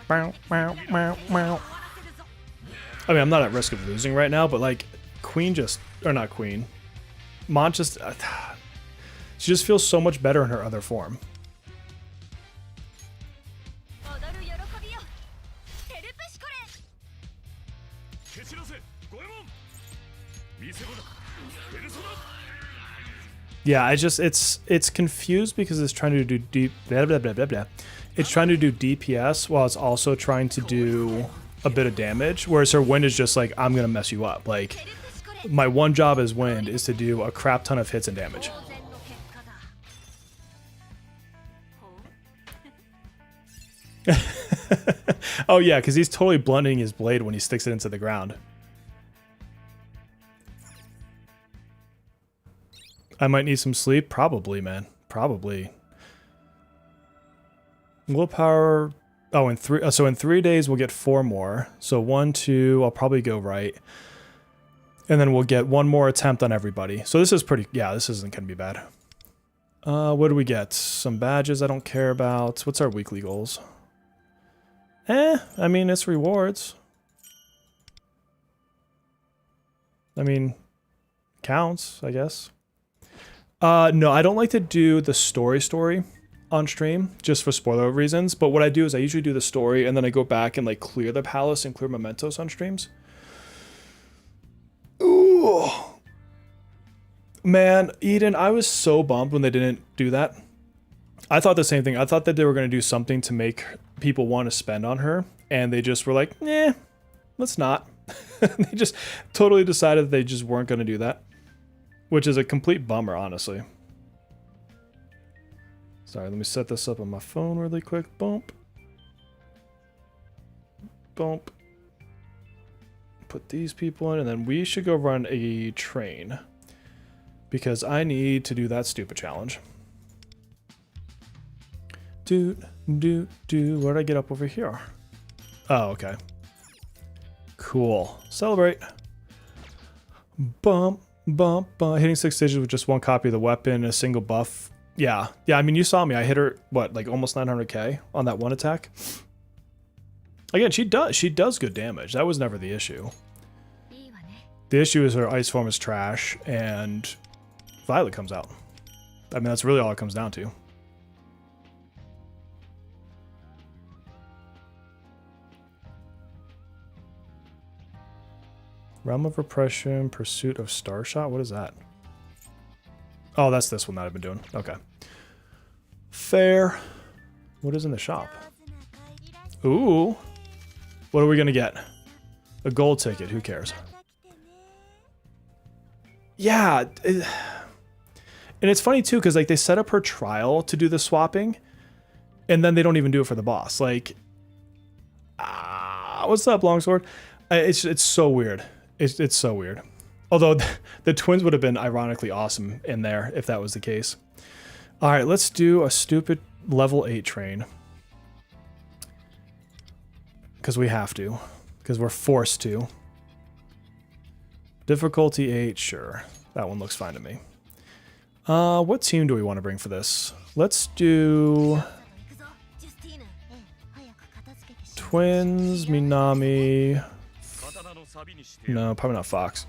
Meow meow meow meow. I mean, I'm not at risk of losing right now, but like, Queen just, or not Queen, Mont just, she just feels so much better in her other form. Yeah, it's confused because it's trying to do deep blah, blah, blah, blah, blah. It's trying to do DPS while it's also trying to do a bit of damage, whereas her wind is just like, I'm gonna mess you up. Like, my one job as wind is to do a crap ton of hits and damage. Oh yeah, because he's totally blunting his blade when he sticks it into the ground. I might need some sleep. Probably, man. Probably. Willpower. Oh, so in 3 days we'll get 4 more. So 1, 2. I'll probably go right, and then we'll get 1 more attempt on everybody. So this is pretty. Yeah, this isn't gonna be bad. What do we get? Some badges I don't care about. What's our weekly goals? I mean, it's rewards. I mean, counts, I guess. No, I don't like to do the story on stream, just for spoiler reasons. But what I do is I usually do the story, and then I go back and like clear the palace and clear mementos on streams. Ooh. Man, Eden, I was so bummed when they didn't do that. I thought the same thing. I thought that they were going to do something to make people want to spend on her, and they just were like, eh, let's not. They just totally decided they just weren't going to do that. Which is a complete bummer, honestly. Sorry, let me set this up on my phone really quick. Bump. Bump. Put these people in, and then we should go run a train. Because I need to do that stupid challenge. Where'd I get up over here? Oh, okay. Cool. Celebrate. Bump. Bump, hitting 6 digits with just 1 copy of the weapon, a single buff. Yeah, I mean, you saw me. I hit her, what, like almost 900k on that one attack. Again, she does good damage. That was never the issue. The issue is her ice form is trash, and Violet comes out. I mean, that's really all it comes down to. Realm of Repression, Pursuit of Starshot. What is that? Oh, that's this one that I've been doing. Okay. Fair. What is in the shop? Ooh. What are we gonna get? A gold ticket. Who cares? Yeah. And it's funny too, because like they set up her trial to do the swapping, and then they don't even do it for the boss. Like, what's up, Longsword? It's so weird. It's so weird. Although the twins would have been ironically awesome in there if that was the case. All right, let's do a stupid level 8 train. Because we have to. Because we're forced to. Difficulty 8, sure. That one looks fine to me. What team do we want to bring for this? Let's do... Twins, Minami... No, probably not Fox.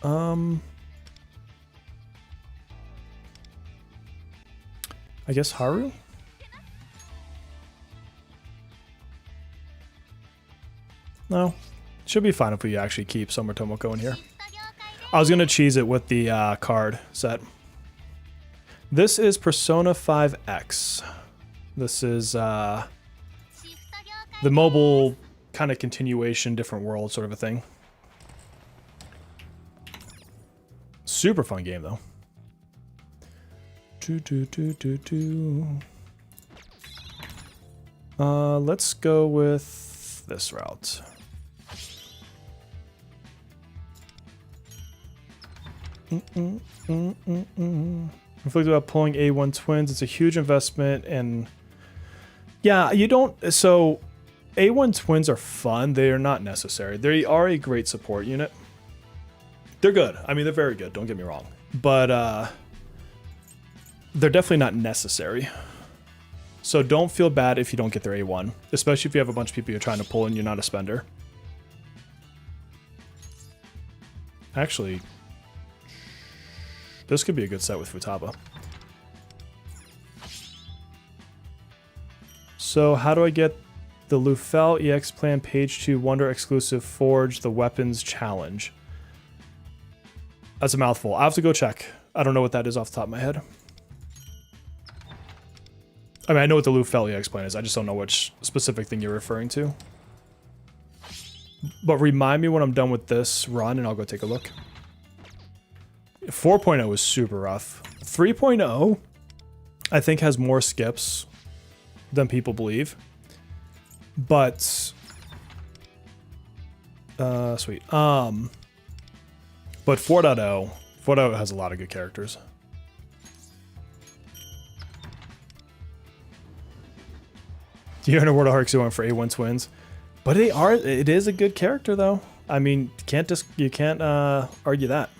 I guess Haru? No. Should be fine if we actually keep Summer Tomoko in here. I was going to cheese it with the card set. This is Persona 5X. This is the mobile kind of continuation, different world sort of a thing. Super fun game, though. Let's go with this route. Reflected about pulling A1 twins. It's a huge investment, and yeah, you don't. So A1 twins are fun. They are not necessary. They are a great support unit. They're good. I mean, they're very good. Don't get me wrong, but they're definitely not necessary. So don't feel bad if you don't get their A1, especially if you have a bunch of people you're trying to pull and you're not a spender. Actually, this could be a good set with Futaba. So how do I get the Lufel EX Plan Page 2 Wonder Exclusive Forge the Weapons Challenge? That's a mouthful. I'll have to go check. I don't know what that is off the top of my head. I mean, I know what the Lufel EX Plan is. I just don't know which specific thing you're referring to. But remind me when I'm done with this run and I'll go take a look. 4.0 is super rough. 3.0, I think, has more skips than people believe. But sweet. But 4.0 has a lot of good characters. You're in a World of Hearts going for A1 twins, but it is a good character though. I mean, you can't argue that.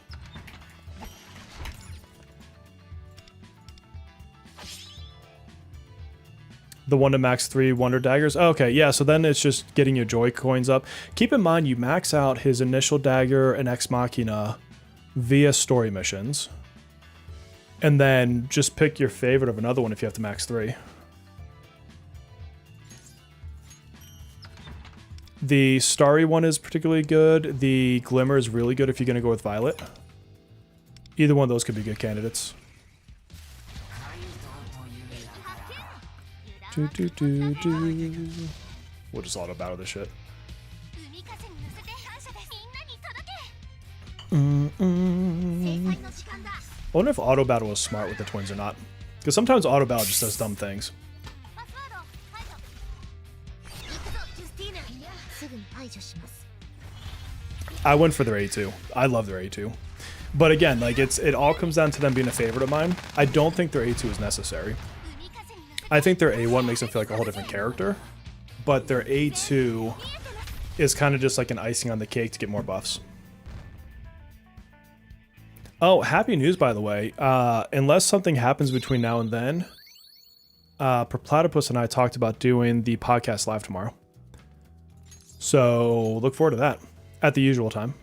The 1 to max 3 Wonder Daggers. Okay, yeah, so then it's just getting your Joy Coins up. Keep in mind, you max out his initial dagger and Ex Machina via story missions. And then just pick your favorite of another one if you have to max 3. The Starry one is particularly good. The Glimmer is really good if you're going to go with Violet. Either one of those could be good candidates. We'll just auto battle this shit. I wonder if auto battle is smart with the twins or not. Because sometimes auto battle just does dumb things. I went for their A2. I love their A2. But again, like it all comes down to them being a favorite of mine. I don't think their A2 is necessary. I think their A1 makes them feel like a whole different character, but their A2 is kind of just like an icing on the cake to get more buffs. Oh, happy news, by the way. Unless something happens between now and then, Perplatypus and I talked about doing the podcast live tomorrow. So look forward to that at the usual time.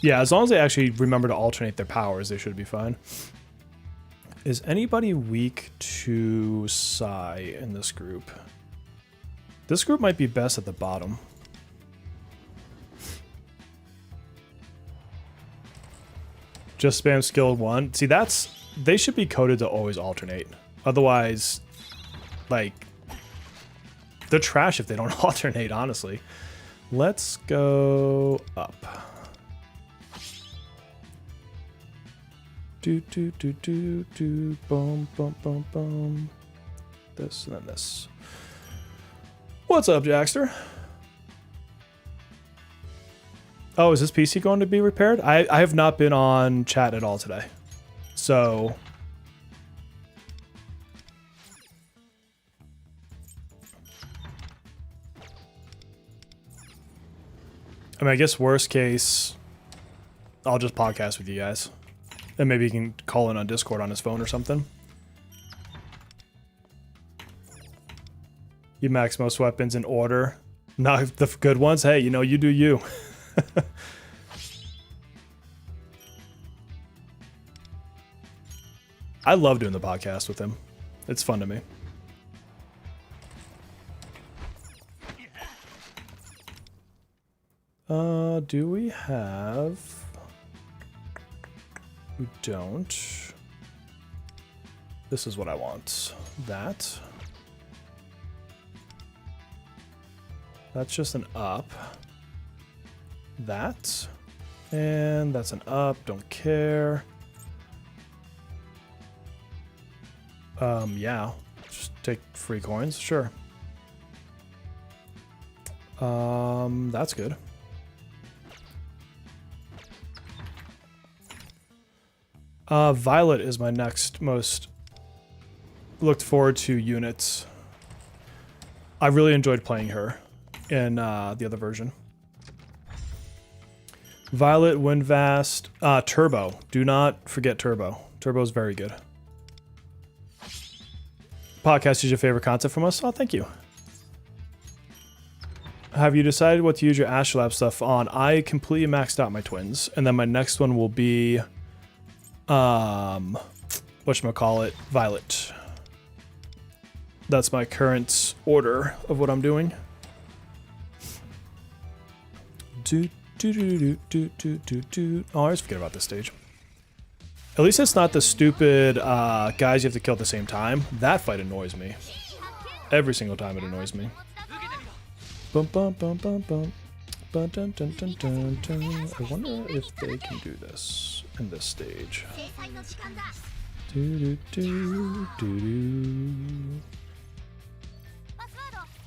Yeah, as long as they actually remember to alternate their powers, they should be fine. Is anybody weak to Psy in this group? This group might be best at the bottom. Just spam skill 1. See, they should be coded to always alternate. Otherwise, like, they're trash if they don't alternate, honestly. Let's go up. Do, do, do, do, do, boom, boom, boom, boom. This and then this. What's up, Jackster? Oh, is this PC going to be repaired? I have not been on chat at all today. So... I mean, I guess worst case, I'll just podcast with you guys. And maybe you can call in on Discord on his phone or something. You max most weapons in order. Not the good ones. Hey, you know, you do you. I love doing the podcast with him. It's fun to me. Do we have... We don't. This is what I want. That. That's just an up. That. And that's an up. Don't care. Yeah. Just take free coins. Sure. That's good. Violet is my next most looked forward to unit. I really enjoyed playing her in the other version. Violet, Windvast, Turbo. Do not forget Turbo. Turbo is very good. Podcast is your favorite content from us? Oh, thank you. Have you decided what to use your Astrolabe stuff on? I completely maxed out my twins, and then my next one will be... whatchamacallit, Violet. That's my current order of what I'm doing. Oh, I always forget about this stage. At least it's not the stupid guys you have to kill at the same time. That fight annoys me. Every single time it annoys me. Bum bum bum bum bum. Dun, dun, dun, dun, dun, dun. I wonder if they can do this in this stage. Do, do, do, do, do.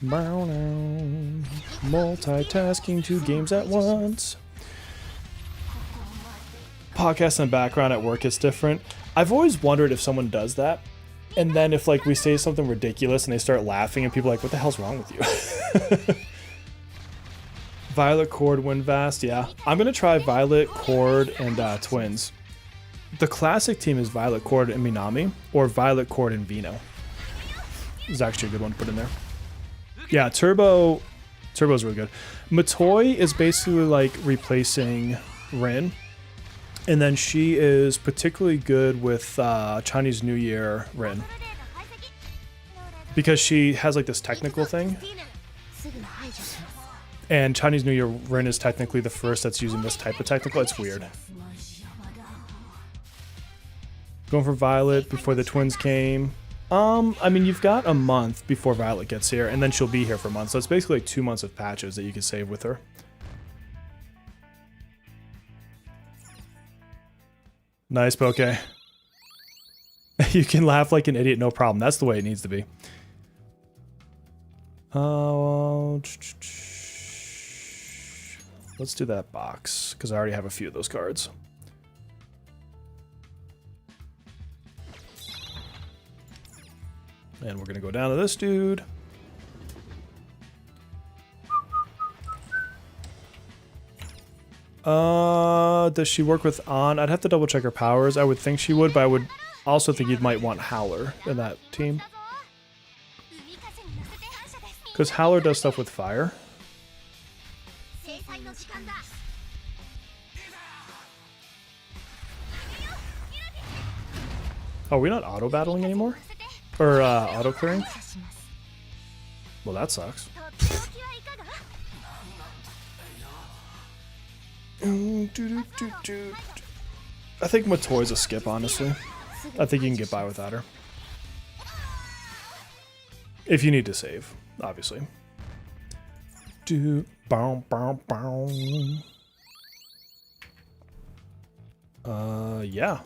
Bow now. Multitasking 2 games at once. Podcast in the background at work is different. I've always wondered if someone does that, and then if like we say something ridiculous and they start laughing and people are like, what the hell's wrong with you? Violet, Cord, Windvast, yeah. I'm gonna try Violet, Cord, and Twins. The classic team is Violet, Cord, and Minami, or Violet, Cord, and Vino. This is actually a good one to put in there. Yeah, Turbo's really good. Matoi is basically like replacing Rin, and then she is particularly good with Chinese New Year Rin. Because she has like this technical thing. And Chinese New Year Rin is technically the first that's using this type of technical. It's weird. Going for Violet before the twins came. I mean, you've got a month before Violet gets here, and then she'll be here for a month. So it's basically like 2 months of patches that you can save with her. Nice, Poke. You can laugh like an idiot, no problem. That's the way it needs to be. Let's do that box, because I already have a few of those cards. And we're going to go down to this dude. Does she work with On? I'd have to double check her powers. I would think she would, but I would also think you might want Howler in that team. Because Howler does stuff with fire. Oh, are we not auto-battling anymore? Or auto-clearing? Well, that sucks. I think Matoi's a skip, honestly. I think you can get by without her. If you need to save, obviously. Yeah.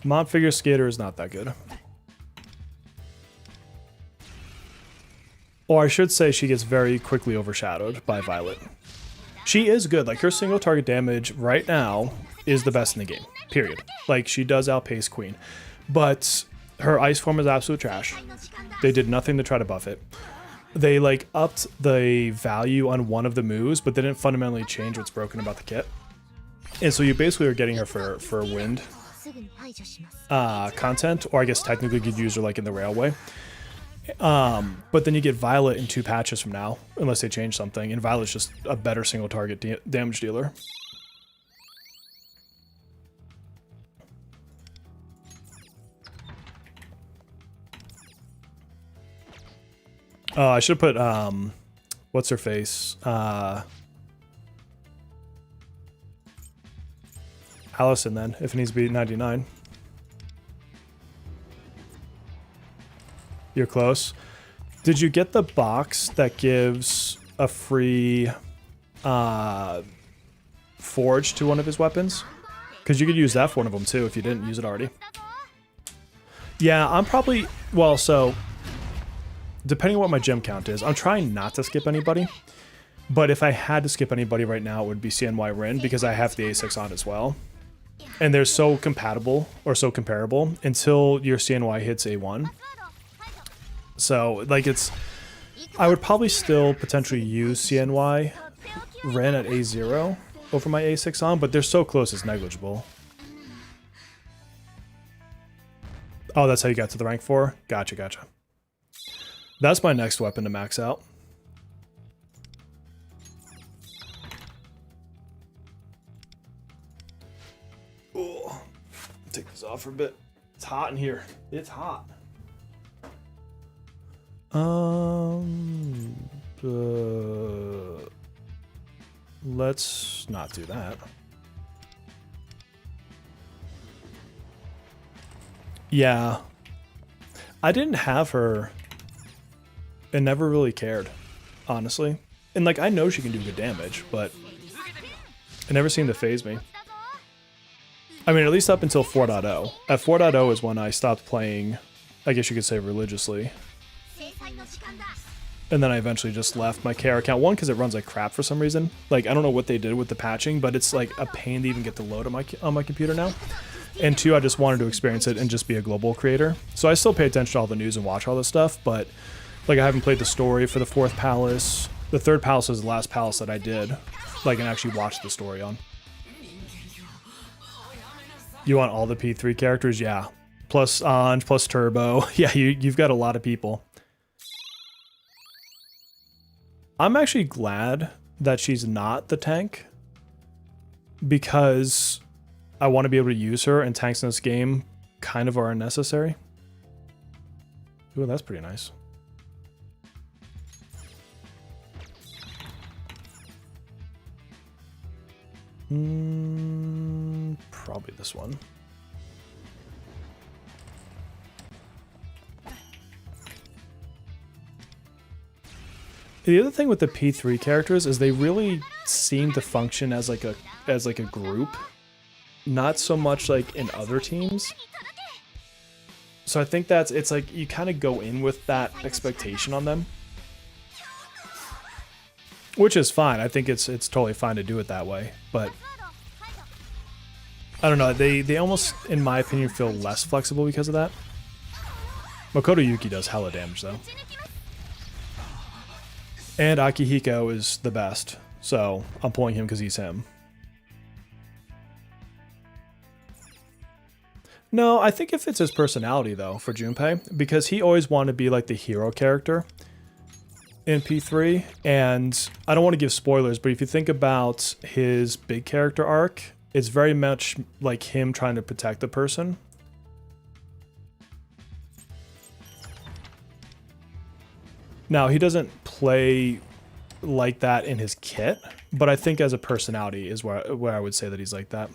Mod Figure Skater is not that good. Or I should say she gets very quickly overshadowed by Violet. She is good. Like, her single target damage right now is the best in the game. Period. Like, she does outpace Queen. But her ice form is absolute trash. They did nothing to try to buff it. They, like, upped the value on one of the moves, but they didn't fundamentally change what's broken about the kit. And so you basically are getting her for wind content, or I guess technically you could use her, like, in the railway. But then you get Violet in 2 patches from now, unless they change something, and Violet's just a better single target damage dealer. Oh, I should put, what's her face? Allison then, if it needs to be 99. You're close. Did you get the box that gives a free forge to one of his weapons? Because you could use that for one of them too if you didn't use it already. Yeah, I'm probably... Well, so... Depending on what my gem count is, I'm trying not to skip anybody. But if I had to skip anybody right now, it would be CNY Rin, because I have the A6 on as well. And they're so compatible, or so comparable, until your CNY hits A1. So, like, it's... I would probably still potentially use CNY Ren at A0 over my A6 on, but they're so close it's negligible. Oh, that's how you got to the rank 4? Gotcha, gotcha. That's my next weapon to max out. Oh, take this off for a bit. It's hot in here. It's hot. Let's not do that. Yeah. I didn't have her and never really cared, honestly. And, like, I know she can do good damage, but it never seemed to phase me. I mean, at least up until 4.0. At 4.0 is when I stopped playing, I guess you could say, religiously. And then I eventually just left my KR account. One, because it runs like crap for some reason. Like, I don't know what they did with the patching, but it's like a pain to even get the load on my computer now. And 2, I just wanted to experience it and just be a global creator. So I still pay attention to all the news and watch all this stuff, but like, I haven't played the story for the 4th palace. The 3rd palace is the last palace that I did, like, and actually watched the story on. You want all the P3 characters? Yeah. Plus Anj, plus Turbo. Yeah, you've got a lot of people. I'm actually glad that she's not the tank, because I want to be able to use her, and tanks in this game kind of are unnecessary. Ooh, that's pretty nice. Probably this one. The other thing with the P3 characters is they really seem to function as like a group, not so much like in other teams. So I think it's like you kind of go in with that expectation on them, which is fine. I think it's totally fine to do it that way, but I don't know. They almost, in my opinion, feel less flexible because of that. Makoto Yuki does hella damage though. And Akihiko is the best, so I'm pulling him because he's him. No, I think it fits his personality, though, for Junpei, because he always wanted to be, like, the hero character in P3, and I don't want to give spoilers, but if you think about his big character arc, it's very much like him trying to protect the person. Now, he doesn't play like that in his kit, but I think as a personality is where I would say that he's like that.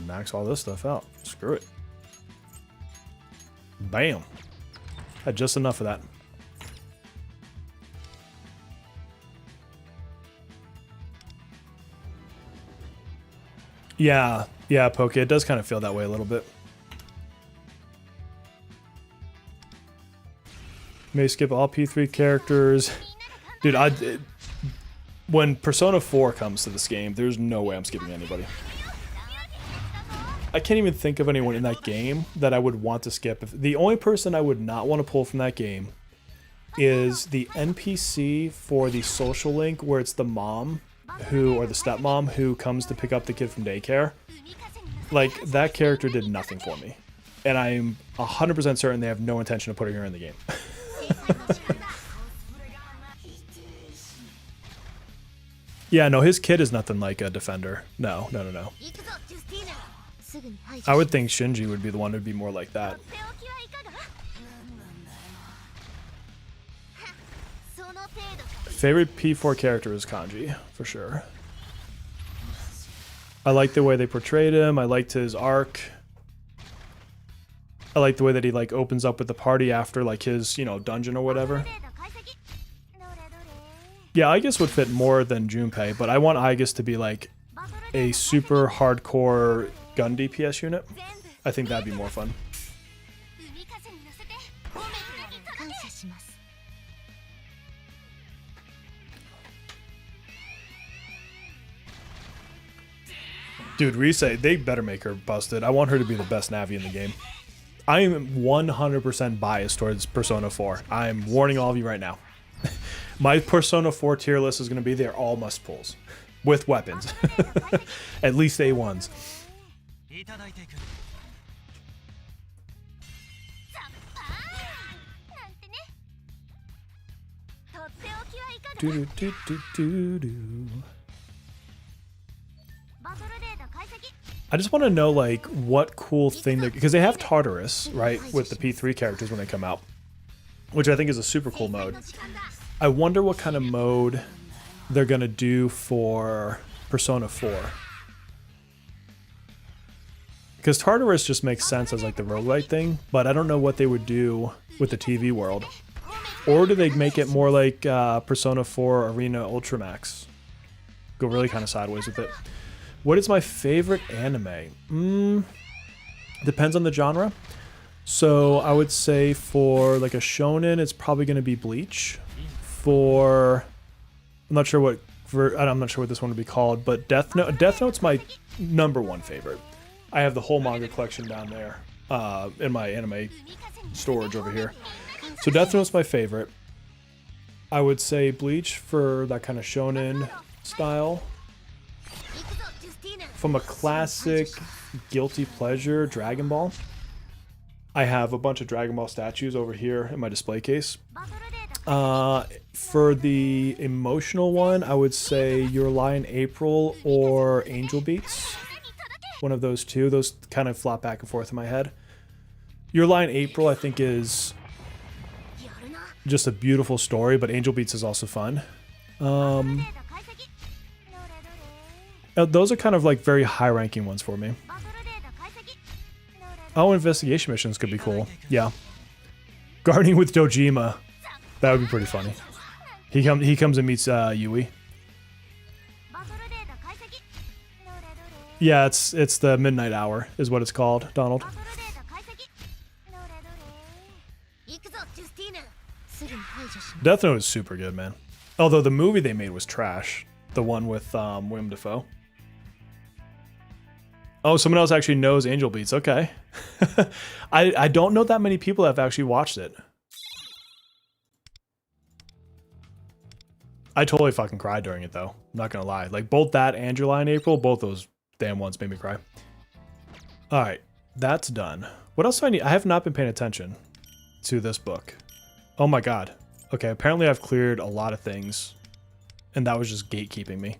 Max all this stuff out. Screw it. Bam. Had just enough of that. Yeah, Poke, it does kind of feel that way a little bit. May skip all P3 characters. Dude, when Persona 4 comes to this game, there's no way I'm skipping anybody. I can't even think of anyone in that game that I would want to skip. The only person I would not want to pull from that game is the NPC for the social link where it's the mom or the stepmom who comes to pick up the kid from daycare. Like, that character did nothing for me. And I'm 100% certain they have no intention of putting her in the game. Yeah, no, his kid is nothing like a defender. No. I would think Shinji would be the one who'd be more like that. Favorite P4 character is Kanji, for sure. I like the way they portrayed him. I liked his arc. I like the way that he like opens up with the party after like his, you know, dungeon or whatever. Yeah, Aigis would fit more than Junpei, but I want Aigis to be like a super hardcore gun DPS unit. I think that'd be more fun. Dude, Rise, they better make her busted. I want her to be the best Navi in the game. I am 100% biased towards Persona 4. I'm warning all of you right now. My Persona 4 tier list is going to be they're all must pulls. With weapons. At least A1s. I just want to know, like, what cool thing they... Because they have Tartarus, right? With the P3 characters when they come out. Which I think is a super cool mode. I wonder what kind of mode they're going to do for Persona 4. Because Tartarus just makes sense as, like, the roguelite thing. But I don't know what they would do with the TV world. Or do they make it more like Persona 4 Arena Ultramax? Go really kind of sideways with it. What is my favorite anime? Depends on the genre. So I would say for like a shonen, it's probably going to be Bleach. I'm not sure what this one would be called, but Death Note. Death Note's my #1 favorite. I have the whole manga collection down there in my anime storage over here. So Death Note's my favorite. I would say Bleach for that kind of shonen style. From a classic guilty pleasure, Dragon Ball. I have a bunch of Dragon Ball statues over here in my display case. For the emotional one, I would say Your Lie in April or Angel Beats. One of those two. Those kind of flop back and forth in my head. Your Lie in April, I think, is just a beautiful story, but Angel Beats is also fun. Those are kind of like very high-ranking ones for me. Oh, investigation missions could be cool. Yeah. Gardening with Dojima. That would be pretty funny. He comes and meets Yui. Yeah, it's the Midnight Hour is what it's called, Donald. Death Note is super good, man. Although the movie they made was trash. The one with Willem Dafoe. Oh, someone else actually knows Angel Beats. Okay. I don't know that many people have actually watched it. I totally fucking cried during it, though. I'm not gonna lie. Like, both that and July and April, both those damn ones made me cry. Alright, that's done. What else do I need? I have not been paying attention to this book. Oh my god. Okay, apparently I've cleared a lot of things, and that was just gatekeeping me.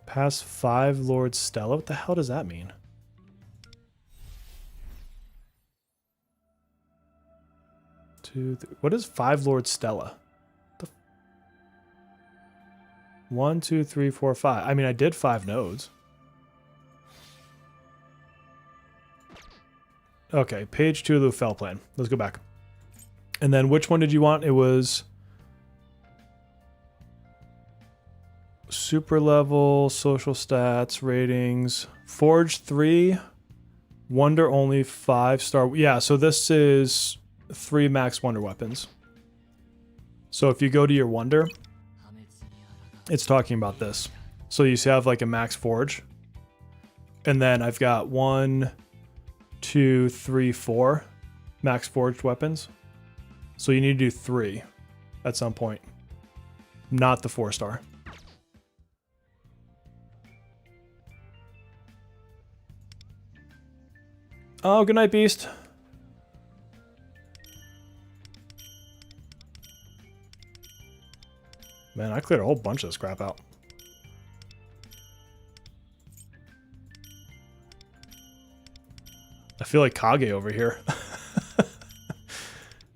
Pass 5 Lord Stella? What the hell does that mean? What is 5 Lord Stella? 1, 2, 3, 4, 5. I mean, I did 5 nodes. Okay, page 2 of the fell plan. Let's go back. And then which one did you want? It was super level, social stats, ratings, forge 3, wonder only 5-star. Yeah, so this is 3 max wonder weapons. So if you go to your wonder, it's talking about this. So you have like a max forge. And then I've got 1, 2, 3, 4 max forged weapons. So you need to do 3 at some point. Not the 4-star. Oh, good night, Beast. Man, I cleared a whole bunch of this crap out. I feel like Kage over here.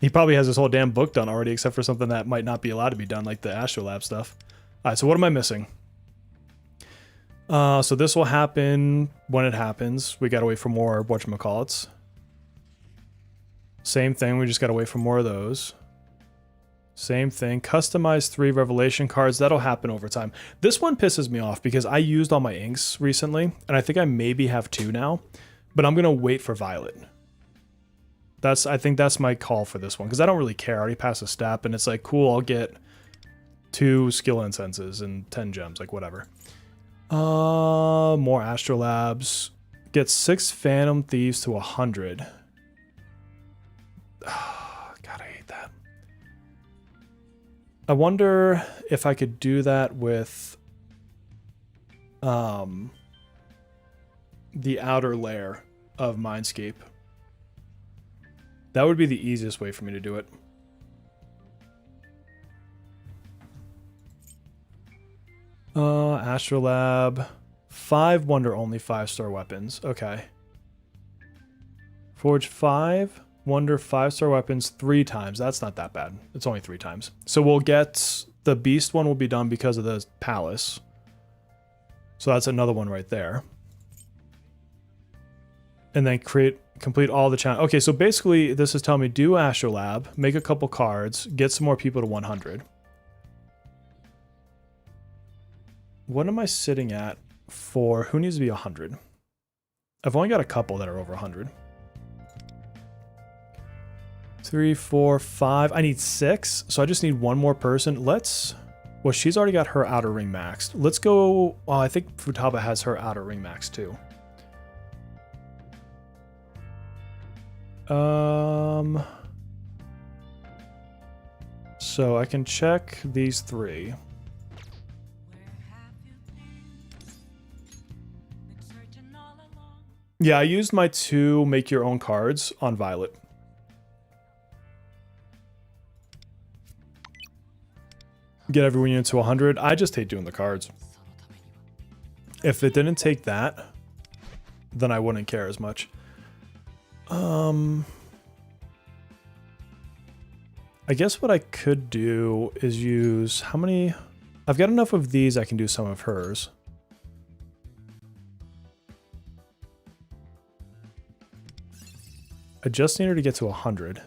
He probably has his whole damn book done already, except for something that might not be allowed to be done, like the Astrolabe stuff. Alright, so what am I missing? So this will happen when it happens. We gotta wait for more whatchamacallits. Same thing, we just gotta wait for more of those. Same thing. Customize 3 revelation cards. That'll happen over time. This one pisses me off because I used all my inks recently, and I think I maybe have 2 now, but I'm gonna wait for Violet. I think that's my call for this one, because I don't really care. I already passed a step, and it's like, cool, I'll get 2 skill incenses and 10 gems, like whatever. More Astrolabes. Get 6 Phantom Thieves to 100. God, I hate that. I wonder if I could do that with the outer layer of Mindscape. That would be the easiest way for me to do it. Astrolabe. 5 wonder only 5-star weapons. Okay. Forge 5 wonder 5-star weapons 3 times. That's not that bad. It's only 3 times. So we'll get the beast one will be done because of the palace. So that's another one right there. And then complete all the challenge. Okay, so basically this is telling me do Astrolabe, make a couple cards, get some more people to 100. What am I sitting at for who needs to be 100? I've only got a couple that are over 100. 3, 4, 5. I need 6, so I just need 1 more person. Well, she's already got her outer ring maxed. Let's go. Well, I think Futaba has her outer ring maxed too. So I can check these 3. Yeah, I used my 2 make your own cards on Violet. Get everyone unit to 100. I just hate doing the cards. If it didn't take that, then I wouldn't care as much. I guess what I could do is use how many? I've got enough of these I can do some of hers. I just need her to get to 100.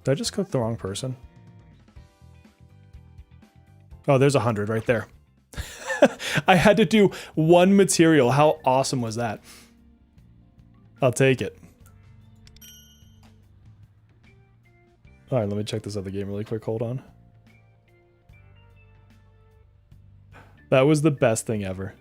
Did I just click the wrong person? Oh, there's 100 right there. I had to do 1 material. How awesome was that? I'll take it. All right, let me check this other game really quick. Hold on. That was the best thing ever.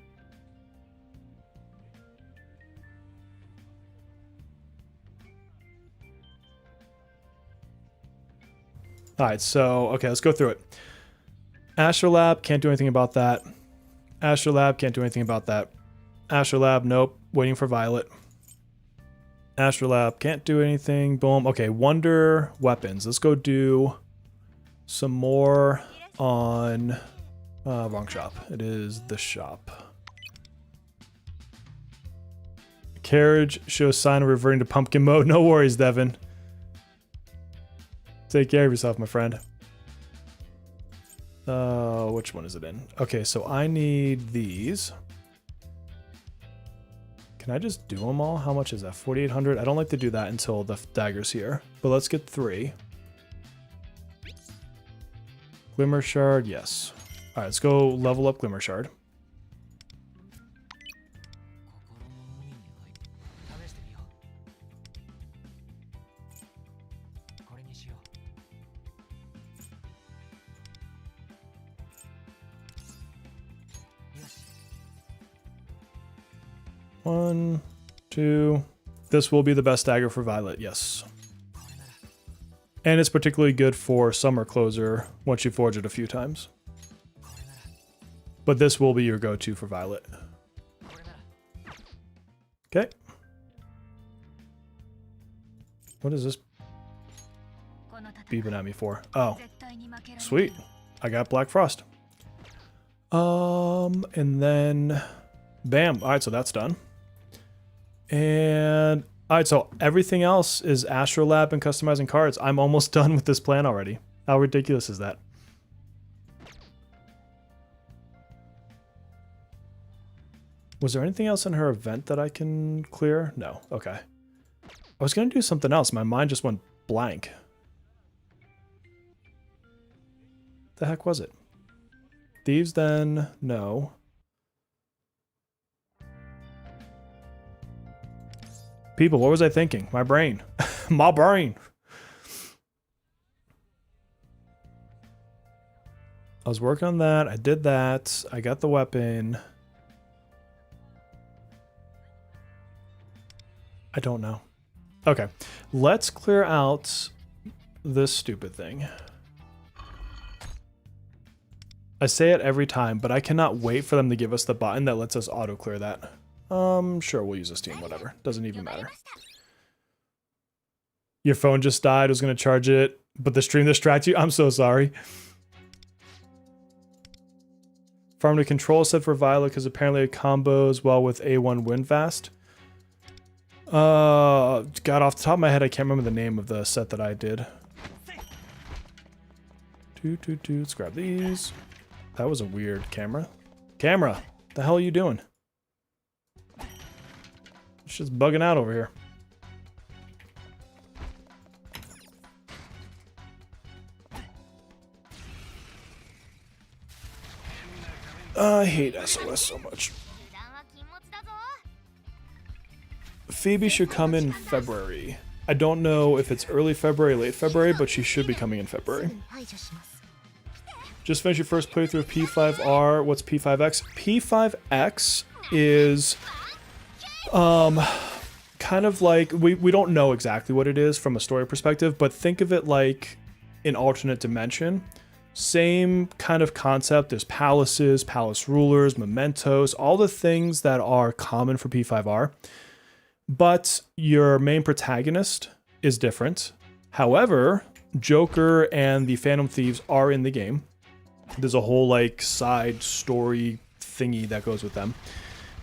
All right, so, okay, let's go through it. Astrolabe, can't do anything about that. Astrolabe, can't do anything about that. Astrolabe, nope. Waiting for Violet. Astrolabe, can't do anything. Boom. Okay, Wonder Weapons. Let's go do some more on... wrong shop. It is this shop. Carriage shows sign of reverting to pumpkin mode. No worries, Devin. Take care of yourself, my friend. Which one is it in? Okay, so I need these. Can I just do them all? How much is that? 4,800? I don't like to do that until the dagger's here. But let's get 3. Glimmer Shard, yes. Alright, let's go level up Glimmer Shard. One, 2. This will be the best dagger for Violet, yes. And it's particularly good for Summer Closer once you forge it a few times. But this will be your go-to for Violet. Okay. What is this beeping at me for? Oh. Sweet. I got Black Frost. And then... Bam. Alright, so that's done. And... Alright, so everything else is Astrolabe and customizing cards. I'm almost done with this plan already. How ridiculous is that? Was there anything else in her event that I can clear? No. Okay. I was going to do something else. My mind just went blank. The heck was it? Thieves then? No. People, what was I thinking? My brain. My brain. I was working on that. I did that. I got the weapon. I don't know. Okay. Let's clear out this stupid thing. I say it every time, but I cannot wait for them to give us the button that lets us auto clear that. Sure, we'll use this team, whatever. Doesn't even matter. Your phone just died, I was gonna charge it, but the stream distracts you? I'm so sorry. Farm to Control set for Violet, because apparently it combos well with A1 Windfast. God, off the top of my head, I can't remember the name of the set that I did. Let's grab these. That was a weird camera. Camera! The hell are you doing? It's just bugging out over here. I hate SOS so much. Phoebe should come in February. I don't know if it's early February, late February, but she should be coming in February. Just finished your first playthrough of P5R. What's P5X? P5X is kind of like, we don't know exactly what it is from a story perspective, but think of it like an alternate dimension. Same kind of concept. There's palaces, palace rulers, mementos, all the things that are common for P5R. But your main protagonist is different. However, Joker and the Phantom Thieves are in the game. There's a whole like side story thingy that goes with them.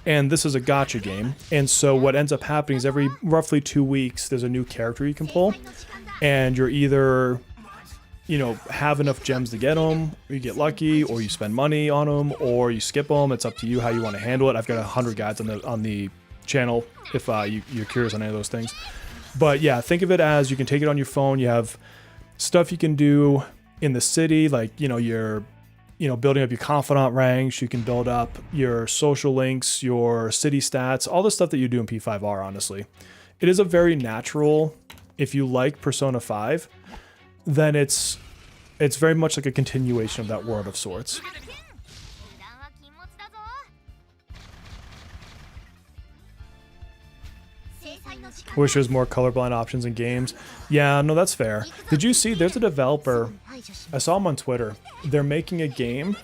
And this is a gacha game. And so what ends up happening is every roughly 2 weeks, there's a new character you can pull. And you're either, you know, have enough gems to get them, or you get lucky, or you spend money on them, or you skip them. It's up to you how you want to handle it. I've got 100 guides on the channel if you're curious on any of those things. But yeah, think of it as you can take it on your phone. You have stuff you can do in the city, like, you know, you're, you know, building up your confidant ranks. You can build up your social links, your city stats, all the stuff that you do in P5R, honestly. It is a very natural, if you like Persona 5, then it's very much like a continuation of that world of sorts. Wish there was more colorblind options in games. Yeah, no, that's fair. Did you see, there's a developer, I saw him on Twitter. They're making a game,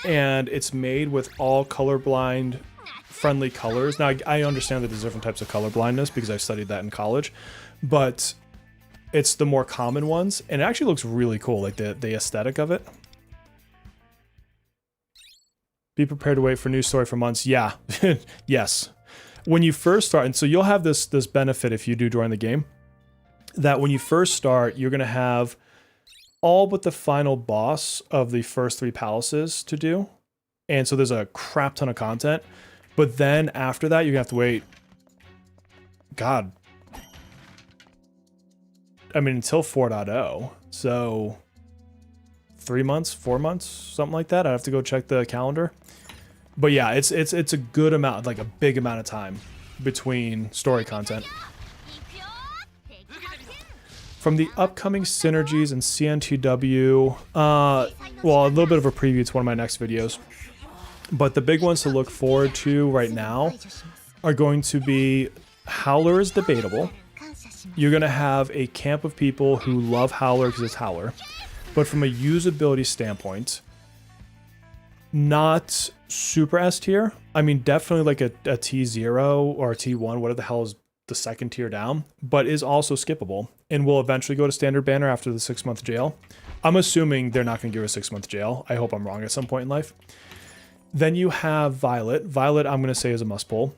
and it's made with all colorblind friendly colors. Now, I understand that there's different types of color blindness because I studied that in college, but it's the more common ones, and it actually looks really cool, like the aesthetic of it. Be prepared to wait for a new story for months. Yeah, yes. When you first start, and so you'll have this benefit if you do join the game, that when you first start, you're going to have all but the final boss of the first 3 palaces to do. And so there's a crap ton of content. But then after that, you're going to have to wait, God, I mean, until 4.0. So 3 months, 4 months, something like that. I'd have to go check the calendar. But yeah, it's a good amount, like a big amount of time between story content. From the upcoming synergies and CNTW, well, a little bit of a preview to one of my next videos. But the big ones to look forward to right now are going to be Howler is debatable. You're going to have a camp of people who love Howler because it's Howler. But from a usability standpoint, not super S tier. I mean, definitely like a T0 or a T1, whatever the hell is the second tier down, but is also skippable and will eventually go to standard banner after the 6-month jail. I'm assuming they're not going to give her a 6-month jail. I hope I'm wrong at some point in life. Then you have Violet. Violet, I'm going to say, is a must pull.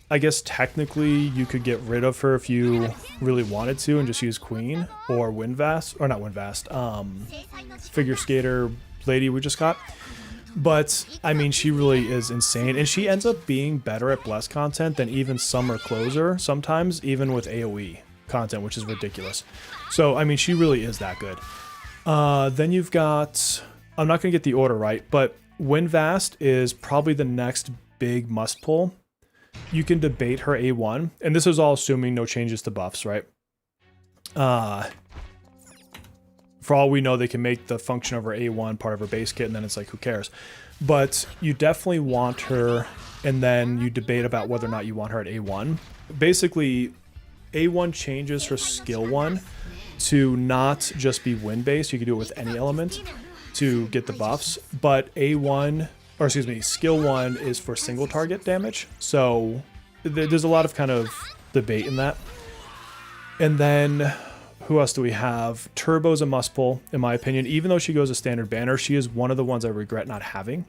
I guess technically you could get rid of her if you really wanted to and just use Queen or Windvast, or not Windvast, figure skater lady we just got. But I mean, she really is insane, and she ends up being better at Bless content than even Summer Closer sometimes, even with AoE content, which is ridiculous. So I mean, she really is that good. Then you've got, I'm not gonna get the order right, but Windvast is probably the next big must pull. You can debate her A1, and this is all assuming no changes to buffs, right? For all we know, they can make the function of her A1 part of her base kit, and then it's like, who cares? But you definitely want her, and then you debate about whether or not you want her at A1. Basically, A1 changes her skill 1 to not just be wind-based. You can do it with any element to get the buffs, but A1, or excuse me, skill 1 is for single target damage. So there's a lot of kind of debate in that. And then who else do we have? Turbo's a must pull, in my opinion. Even though she goes a standard banner, she is one of the ones I regret not having.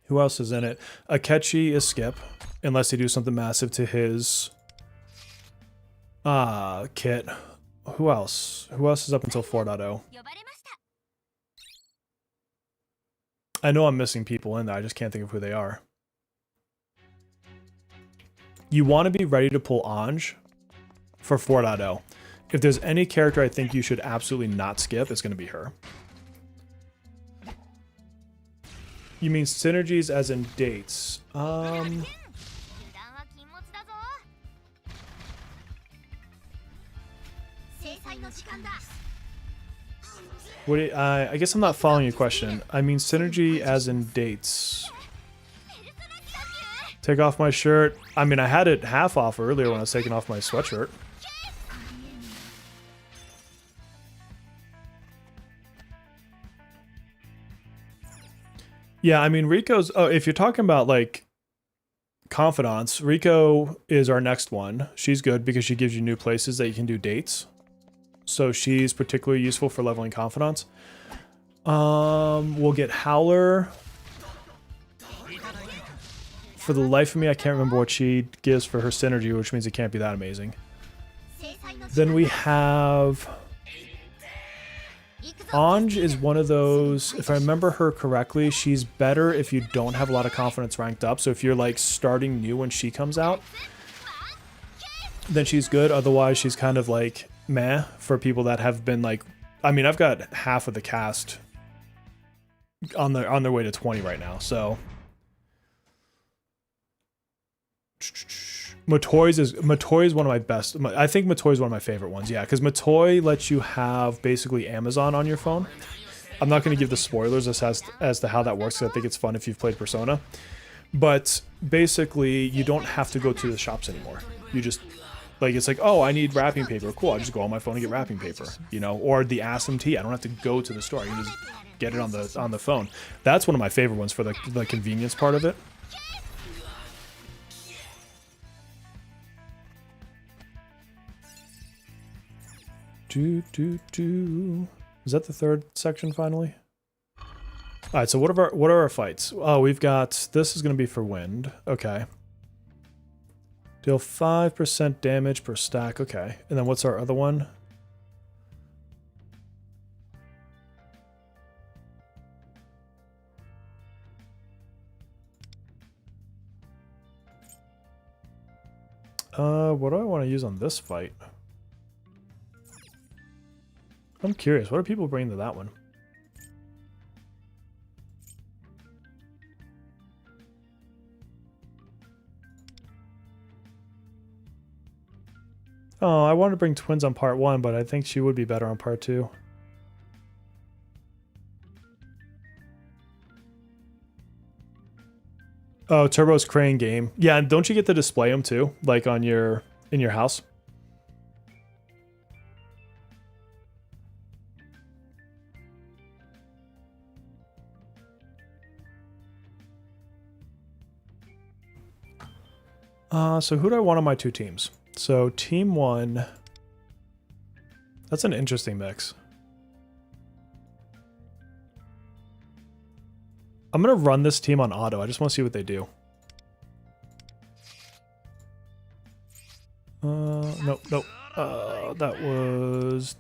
Who else is in it? Akechi is skip, unless they do something massive to his kit. Who else? Who else is up until 4.0? I know I'm missing people in there, I just can't think of who they are. You want to be ready to pull Anj for 4.0. If there's any character I think you should absolutely not skip, it's going to be her. You mean synergies as in dates? I guess I'm not following your question. I mean synergy as in dates. Take off my shirt. I mean, I had it half off earlier when I was taking off my sweatshirt. Yeah, I mean, Rico's... Oh, if you're talking about, like, confidants, Rico is our next one. She's good because she gives you new places that you can do dates. So she's particularly useful for leveling confidants. We'll get Howler. For the life of me, I can't remember what she gives for her synergy, which means it can't be that amazing. Then we have... Anj is one of those, if I remember her correctly, she's better if you don't have a lot of confidence ranked up. So if you're like starting new when she comes out, then she's good. Otherwise, she's kind of like meh for people that have been like, I mean, I've got half of the cast on their way to 20 right now. So Matoy is one of my best. I think Matoy is one of my favorite ones. Yeah, because Matoy lets you have basically Amazon on your phone. I'm not going to give the spoilers as to how that works, because I think it's fun if you've played Persona. But basically, you don't have to go to the shops anymore. You just, like, it's like, oh, I need wrapping paper. Cool, I'll just go on my phone and get wrapping paper, you know? Or the SMT, I don't have to go to the store. I can just get it on the phone. That's one of my favorite ones for the convenience part of it. Is that the third section finally? All right, so what are our fights? Oh, we've got, this is going to be for wind. Okay. Deal 5% damage per stack. Okay. And then what's our other one? What do I want to use on this fight? I'm curious. What are people bringing to that one? Oh, I wanted to bring twins on part 1, but I think she would be better on part 2. Oh, Turbo's crane game. Yeah, and don't you get to display them too? Like on your, in your house? So who do I want on my 2 teams? So team 1, that's an interesting mix. I'm going to run this team on auto. I just want to see what they do. Nope. That was...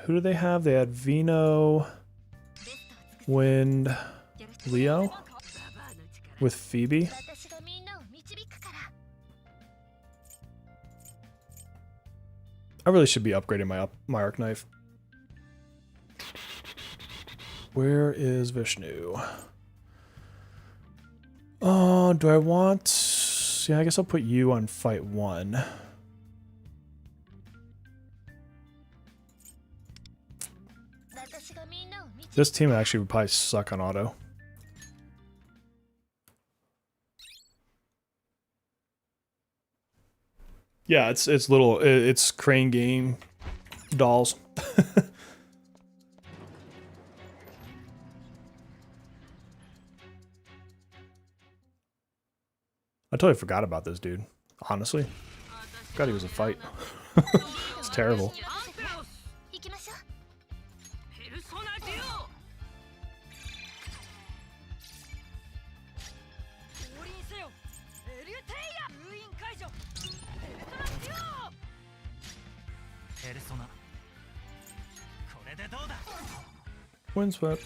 Who do they have? They had Vino, Wind, Leo, with Phoebe. I really should be upgrading my arc knife. Where is Vishnu? Oh, do I want... Yeah, I guess I'll put you on fight 1. This team actually would probably suck on auto. Yeah, it's crane game dolls. I totally forgot about this dude. Honestly, forgot he was a fight. It's terrible. Windswept.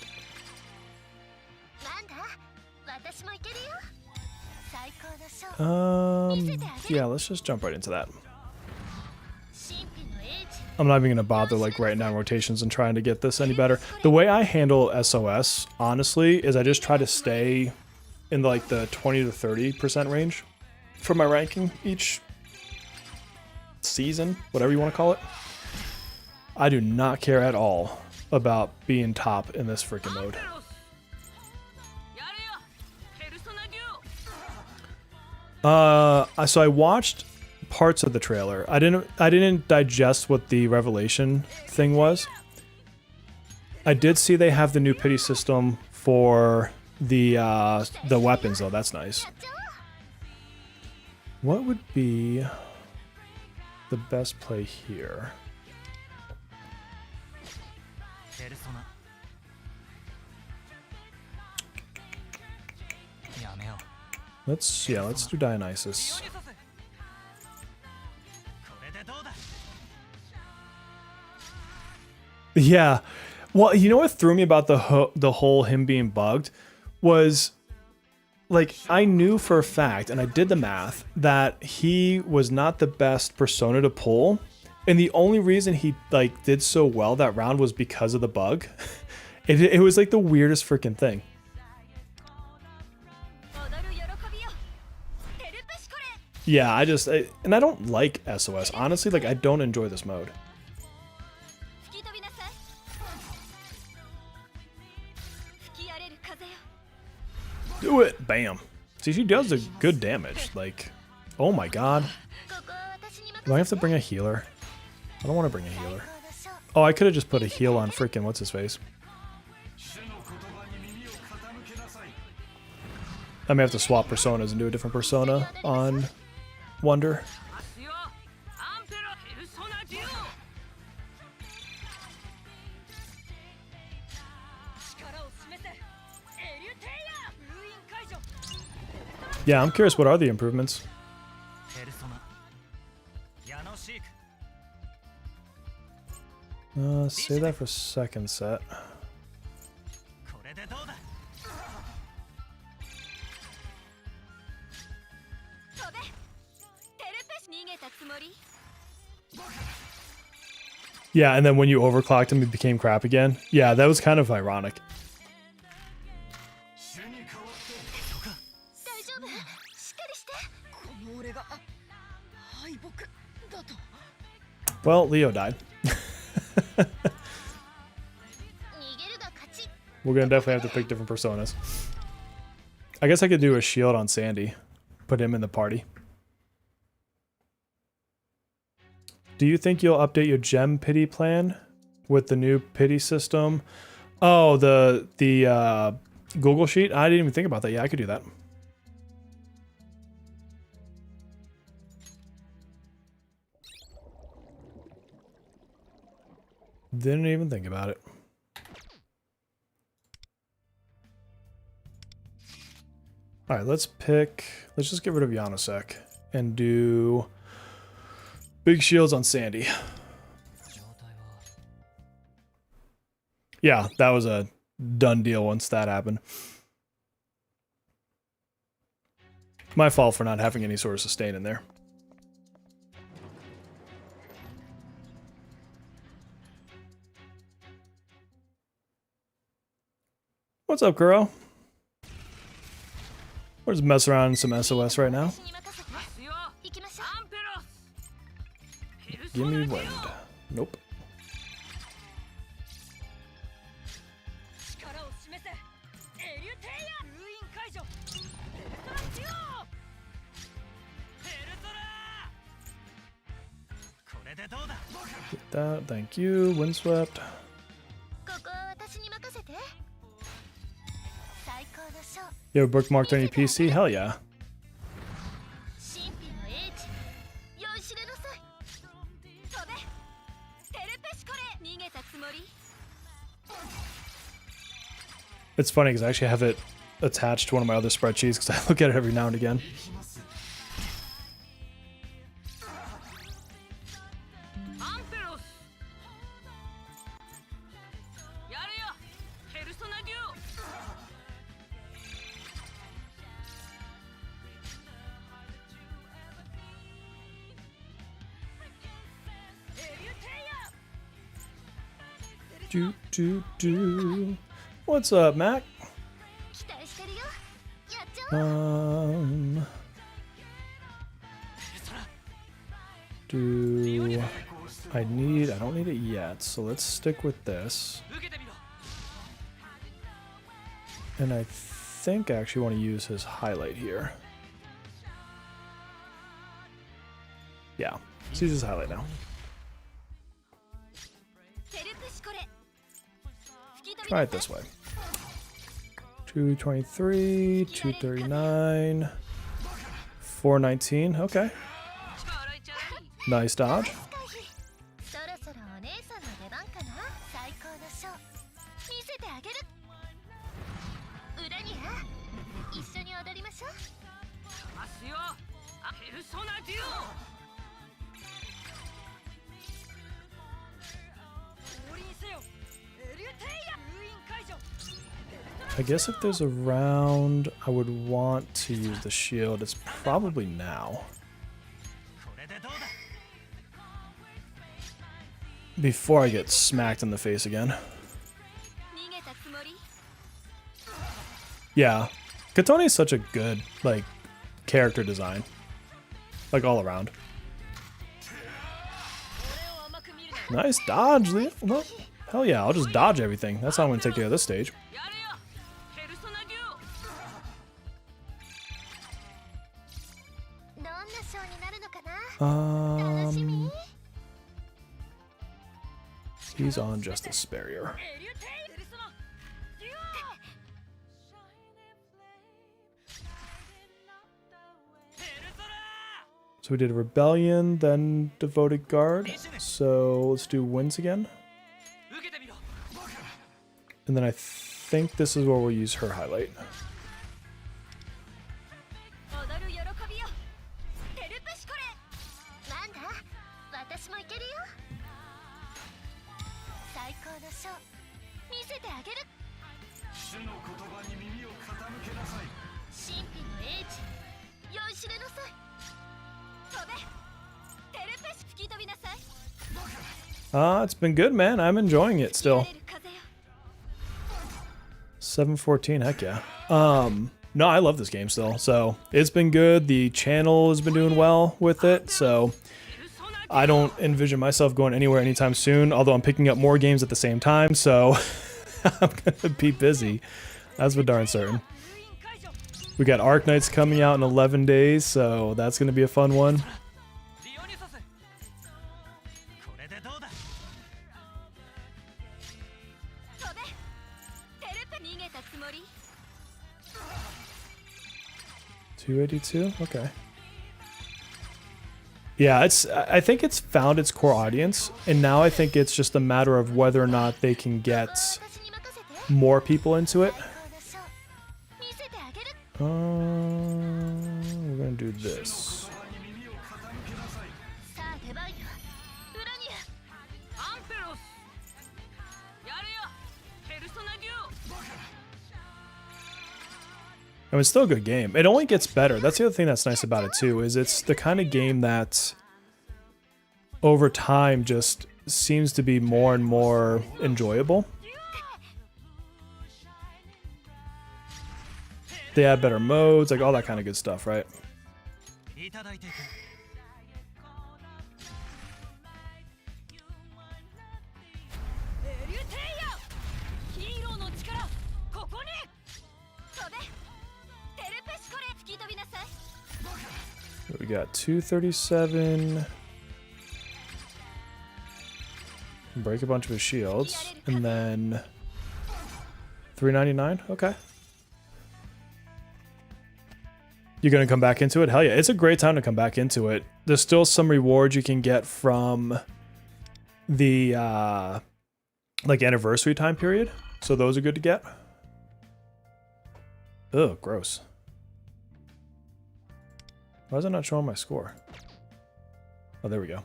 Yeah, let's just jump right into that. I'm not even gonna bother like writing down rotations and trying to get this any better. The way I handle SOS, honestly, is I just try to stay in like the 20 to 30% range for my ranking each season, whatever you want to call it. I do not care at all about being top in this freaking mode. So I watched parts of the trailer. I didn't digest what the revelation thing was. I did see they have the new pity system for the weapons though. That's nice. What would be the best play here? Let's do Dionysus. Yeah. Well, you know what threw me about the whole him being bugged was, like, I knew for a fact, and I did the math, that he was not the best persona to pull, and the only reason he like did so well that round was because of the bug. It was like the weirdest freaking thing. Yeah, and I don't like SOS. Honestly, like, I don't enjoy this mode. Do it! Bam. See, she does a good damage. Like, Oh my god. Do I have to bring a healer? I don't want to bring a healer. Oh, I could have just put a heal on freaking what's his face. I may have to swap personas and do a different persona on Wonder. Yeah, I'm curious, what are the improvements? Save that for second set. Yeah, and then when you overclocked him, he became crap again. Yeah, that was kind of ironic. Well, Leo died. We're gonna definitely have to pick different personas. I guess I could do a shield on Sandy. Put him in the party. Do you think you'll update your gem pity plan with the new pity system? Oh, the Google Sheet? I didn't even think about that. Yeah, I could do that. Didn't even think about it. All right, let's just get rid of Yanosek and do big shields on Sandy. Yeah, that was a done deal once that happened. My fault for not having any sort of sustain in there. What's up, Kuro? We're just messing around in some SOS right now. Give me wind. Nope. Get that, thank you. Windswept. Yo, bookmarked on your PC? Hell yeah. It's funny because I actually have it attached to one of my other spreadsheets because I look at it every now and again. What's up, Mac? I don't need it yet, so let's stick with this. And I think I actually want to use his highlight here. Yeah, let's use his highlight now. Try it this way. 223, 239, 419. Okay. Nice dodge. I guess if there's a round I would want to use the shield, it's probably now. Before I get smacked in the face again. Yeah. Katone is such a good, like, character design. Like, all around. Nice dodge, Leo. Well, hell yeah, I'll just dodge everything. That's how I'm going to take care of this stage. He's on Justice Barrier. So we did Rebellion, then Devoted Guard. So let's do Winds again. And then I think this is where we'll use her highlight. It's been good, man. I'm enjoying it still. 714, heck yeah. No, I love this game still. So it's been good. The channel has been doing well with it. So I don't envision myself going anywhere anytime soon, although I'm picking up more games at the same time. So I'm gonna be busy. That's for darn certain. We got Arc Knights coming out in 11 days, so that's gonna be a fun one. $282? Okay. Yeah, I think it's found its core audience, and now I think it's just a matter of whether or not they can get more people into it. We're gonna do this. I mean, it's still a good game. It only gets better. That's the other thing that's nice about it too, is it's the kind of game that over time just seems to be more and more enjoyable. They add better modes, like all that kind of good stuff, right? We got 237. Break a bunch of his shields. And then 399? Okay. You're going to come back into it? Hell yeah. It's a great time to come back into it. There's still some rewards you can get from the like anniversary time period. So those are good to get. Ugh, gross. Why is it not showing my score? Oh, there we go.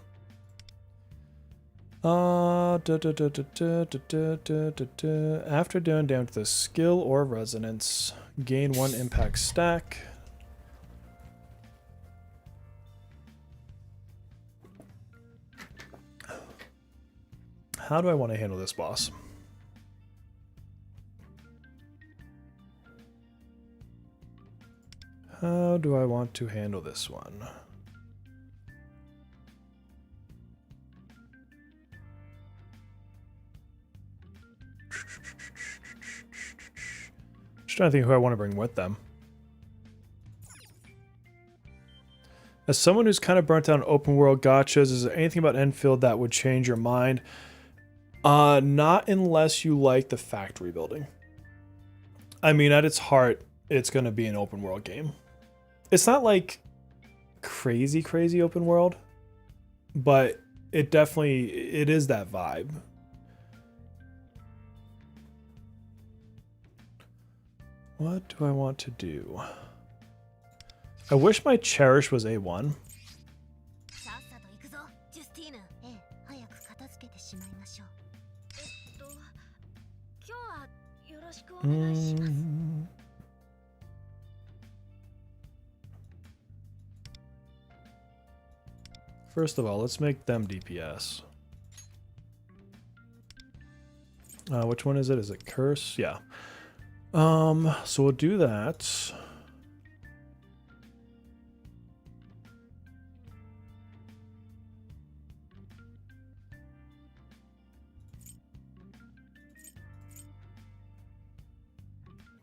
After doing damage to the skill or resonance, gain 1 impact stack. How do I want to handle this boss? How do I want to handle this one? Just trying to think who I want to bring with them. As someone who's kind of burnt out on open world gachas, is there anything about Enfield that would change your mind? Not unless you like the factory building. I mean, at its heart, it's going to be an open world game. It's not like crazy open world, but it is that vibe. What do I want to do? I wish my Cherish was A1. First of all, let's make them DPS. Which one is it? Is it Curse? Yeah. So we'll do that.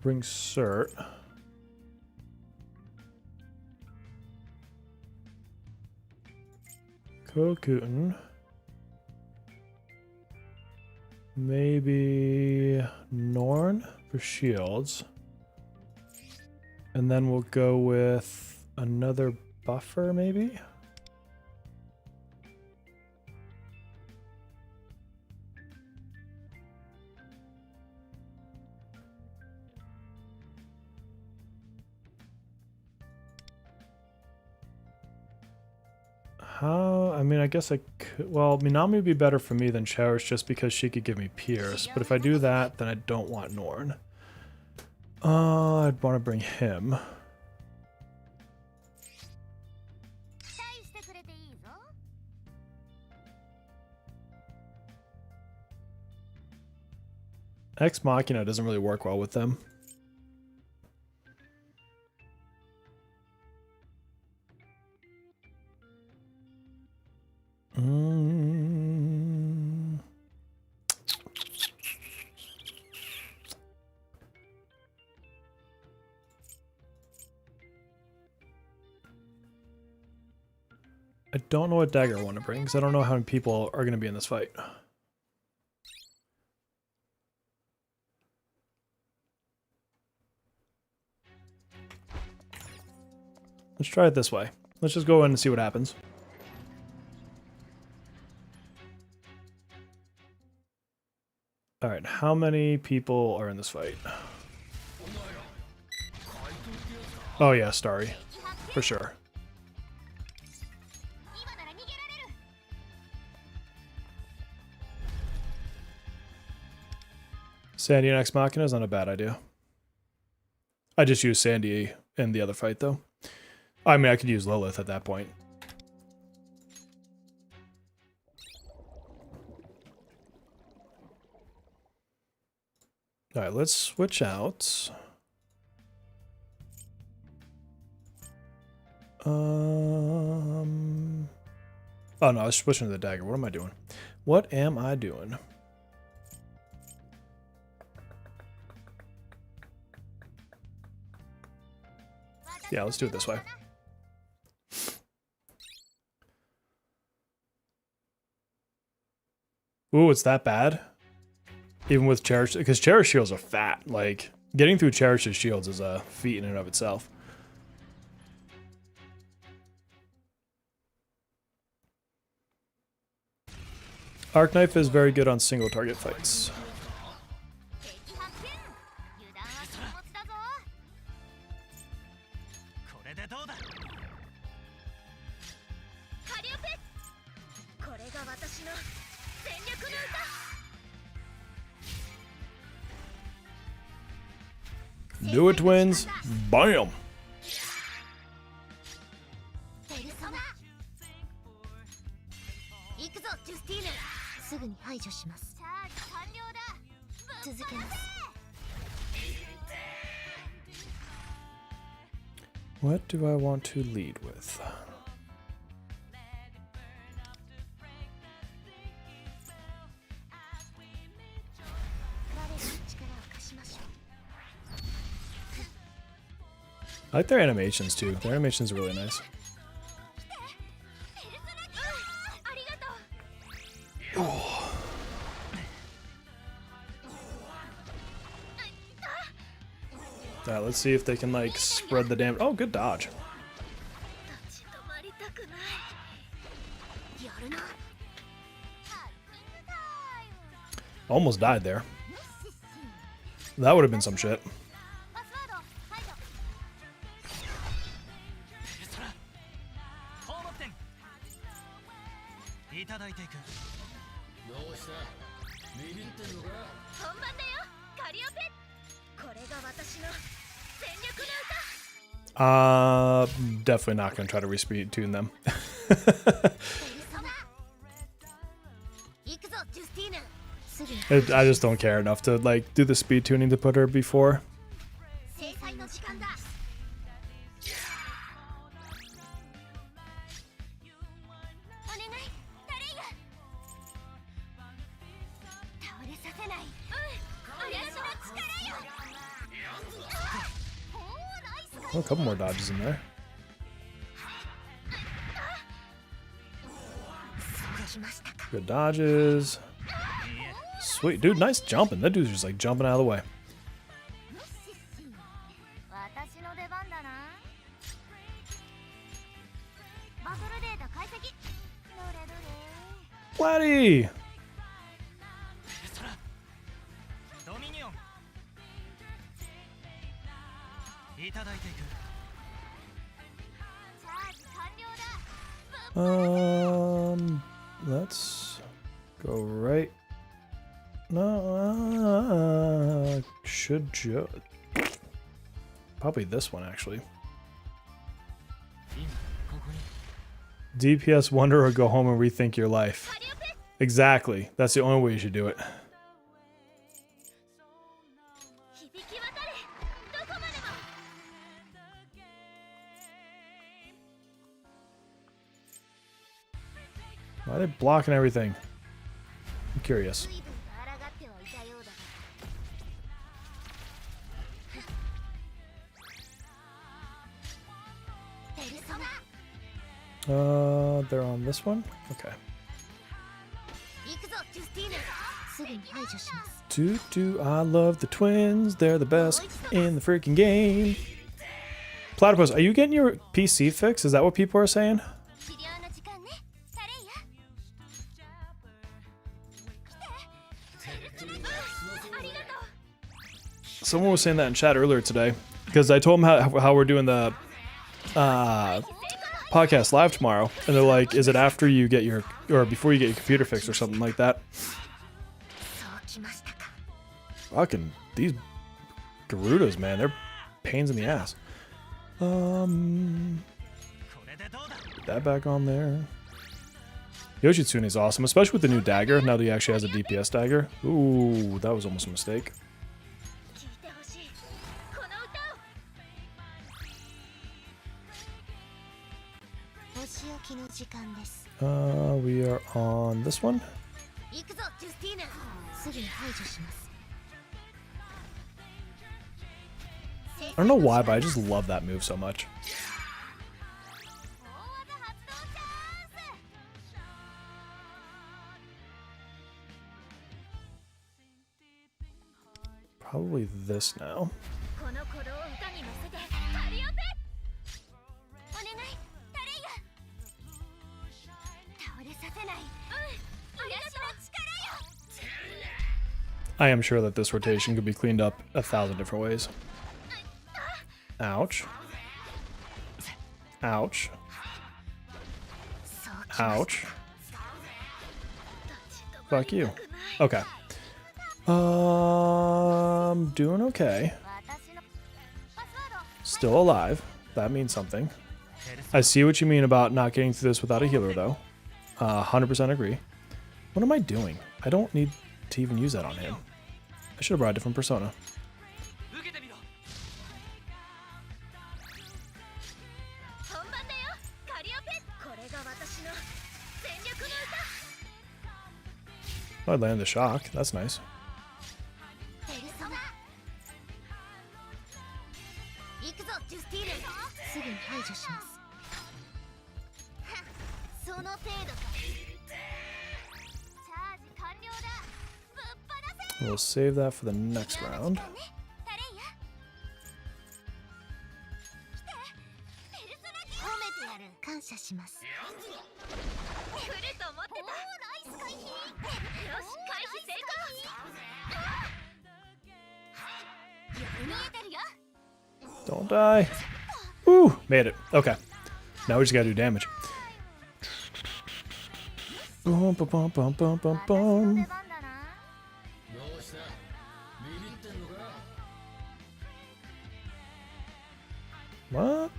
Bring Cert. Kokuten. Maybe Norn for shields. And then we'll go with another buffer, maybe? How? I mean, I guess I could. Well, Minami would be better for me than Cherish just because she could give me Pierce. But if I do that, then I don't want Norn. I'd want to bring him. Ex Machina doesn't really work well with them. I don't know what dagger I want to bring because I don't know how many people are going to be in this fight. Let's try it this way. Let's just go in and see what happens. Alright, how many people are in this fight? Oh yeah, Starry. For sure. Sandy and Ex Machina is not a bad idea. I just used Sandy in the other fight, though. I mean, I could use Lilith at that point. Alright, let's switch out. Oh no, I was switching to the dagger. What am I doing? What am I doing? Yeah, let's do it this way. Ooh, it's that bad? Even with Cherish, because Cherish shields are fat. Like, getting through Cherish's shields is a feat in and of itself. Arc Knife is very good on single target fights. Do it, twins. Bam! What do I want to lead with? I like their animations too. Their animations are really nice. Oh. Alright, let's see if they can like spread the damage. Oh, good dodge. Almost died there. That would have been some shit. Definitely not going to try to re-speed tune them. I just don't care enough to like do the speed tuning to put her before. Oh, a couple more dodges in there. Good dodges. Sweet. Dude, nice jumping. That dude's just like jumping out of the way. Flatty! Let's go right. No, should probably this one actually. DPS wonder or go home and rethink your life. Exactly. That's the only way you should do it. Why are they blocking everything? I'm curious. They're on this one? Okay. I love the twins. They're the best in the freaking game. Platypus, are you getting your PC fixed? Is that what people are saying? Someone was saying that in chat earlier today because I told them how we're doing the podcast live tomorrow, and they're like, is it after you get your, or before you get your computer fixed or something like that? Fucking these Garudas, man, they're pains in the ass. Put that back on there. Yoshitsune is awesome, especially with the new dagger, now that he actually has a DPS dagger. Ooh, that was almost a mistake. We are on this one. I don't know why, but I just love that move so much. Probably this now. I am sure that this rotation could be cleaned up 1,000 different ways. Ouch. Ouch. Ouch. Fuck you. Okay. Doing okay. Still alive. That means something. I see what you mean about not getting through this without a healer, though. 100% agree. What am I doing? I don't need to even use that on him. I should have brought a different persona. Oh, I landed the shock. That's nice. We'll save that for the next round. Don't die. Ooh, made it. Okay. Now we just gotta do damage. Boom, boom, boom, boom, boom, boom, boom. What?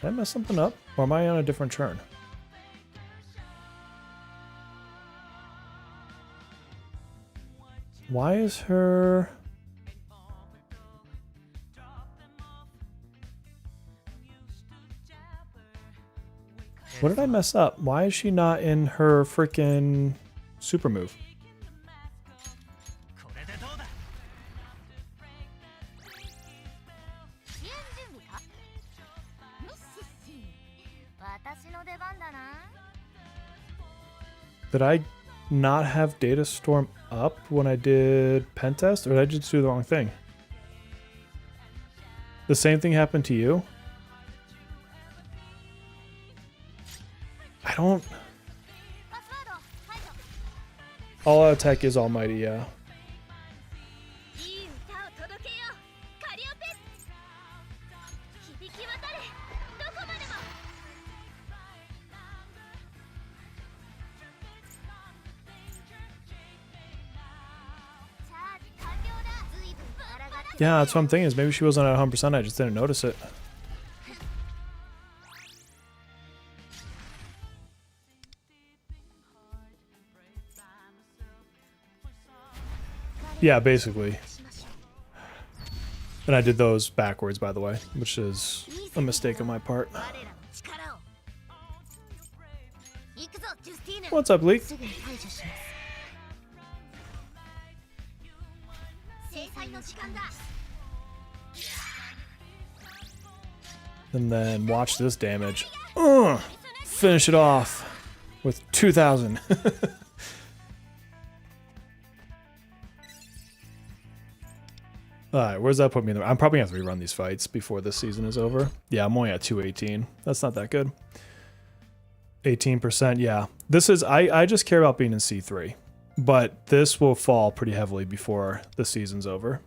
Did I mess something up? Or am I on a different turn? Why is her... What did I mess up? Why is she not in her freaking super move? Did I not have Data Storm up when I did pen test, or did I just do the wrong thing? The same thing happened to you? I don't... All out attack is almighty, yeah. Yeah, that's what I'm thinking, is maybe she wasn't at 100%, I just didn't notice it. Yeah, basically. And I did those backwards, by the way, which is a mistake on my part. What's up, Leek? And then watch this damage. Finish it off with 2,000. Alright, where's that put me? I'm probably going to have to rerun these fights before this season is over. Yeah, I'm only at 218. That's not that good. 18%, yeah. This is, I just care about being in C3. But this will fall pretty heavily before the season's over.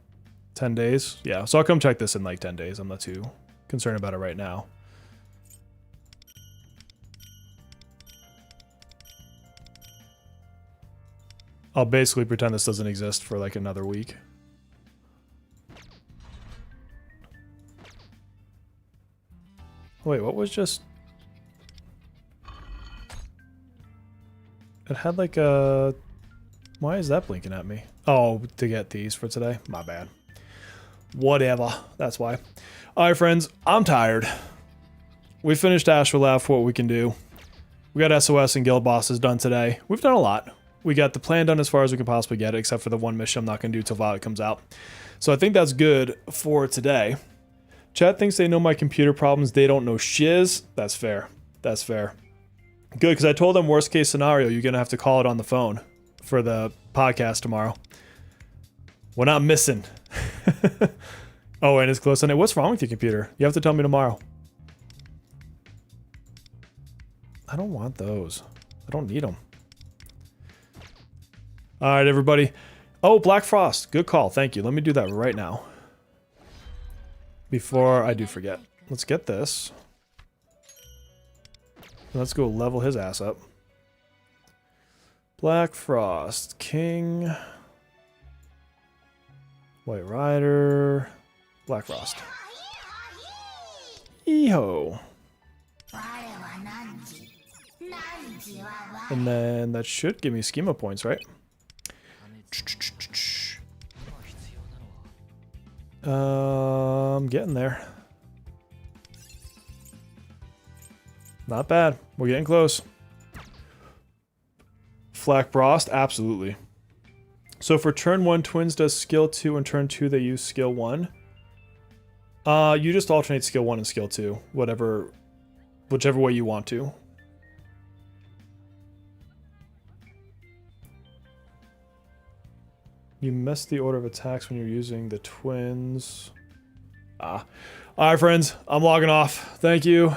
10 days? Yeah, so I'll come check this in like 10 days. I'm not too concerned about it right now. I'll basically pretend this doesn't exist for like another week. Wait, what was just... It had like a... Why is that blinking at me? Oh, to get these for today? My bad. Whatever. That's why. Alright, friends. I'm tired. We finished Astrolabe for what we can do. We got SOS and guild bosses done today. We've done a lot. We got the plan done as far as we can possibly get it, except for the one mission I'm not going to do till Violet comes out. So I think that's good for today. Chat thinks they know my computer problems. They don't know shiz. That's fair. That's fair. Good, because I told them worst case scenario, you're going to have to call it on the phone for the podcast tomorrow. We're not missing. Oh, and it's close on it. What's wrong with your computer? You have to tell me tomorrow. I don't want those. I don't need them. All right, everybody. Oh, Black Frost. Good call. Thank you. Let me do that right now. Before I do forget. Let's get this. Let's go level his ass up. Black Frost. King. White Rider. Black Frost. Eho. And then that should give me schema points, right? Getting there. Not bad. We're getting close. Black Frost, absolutely. So for turn 1, Twins does skill 2, and turn 2 they use skill 1. You just alternate skill 1 and skill 2, whichever way you want to. You mess the order of attacks when you're using the twins. Alright, friends. I'm logging off. Thank you.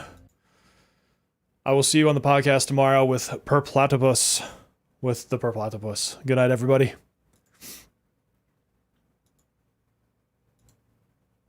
I will see you on the podcast tomorrow with Perplatipus. With the Perplatipus. Good night, everybody.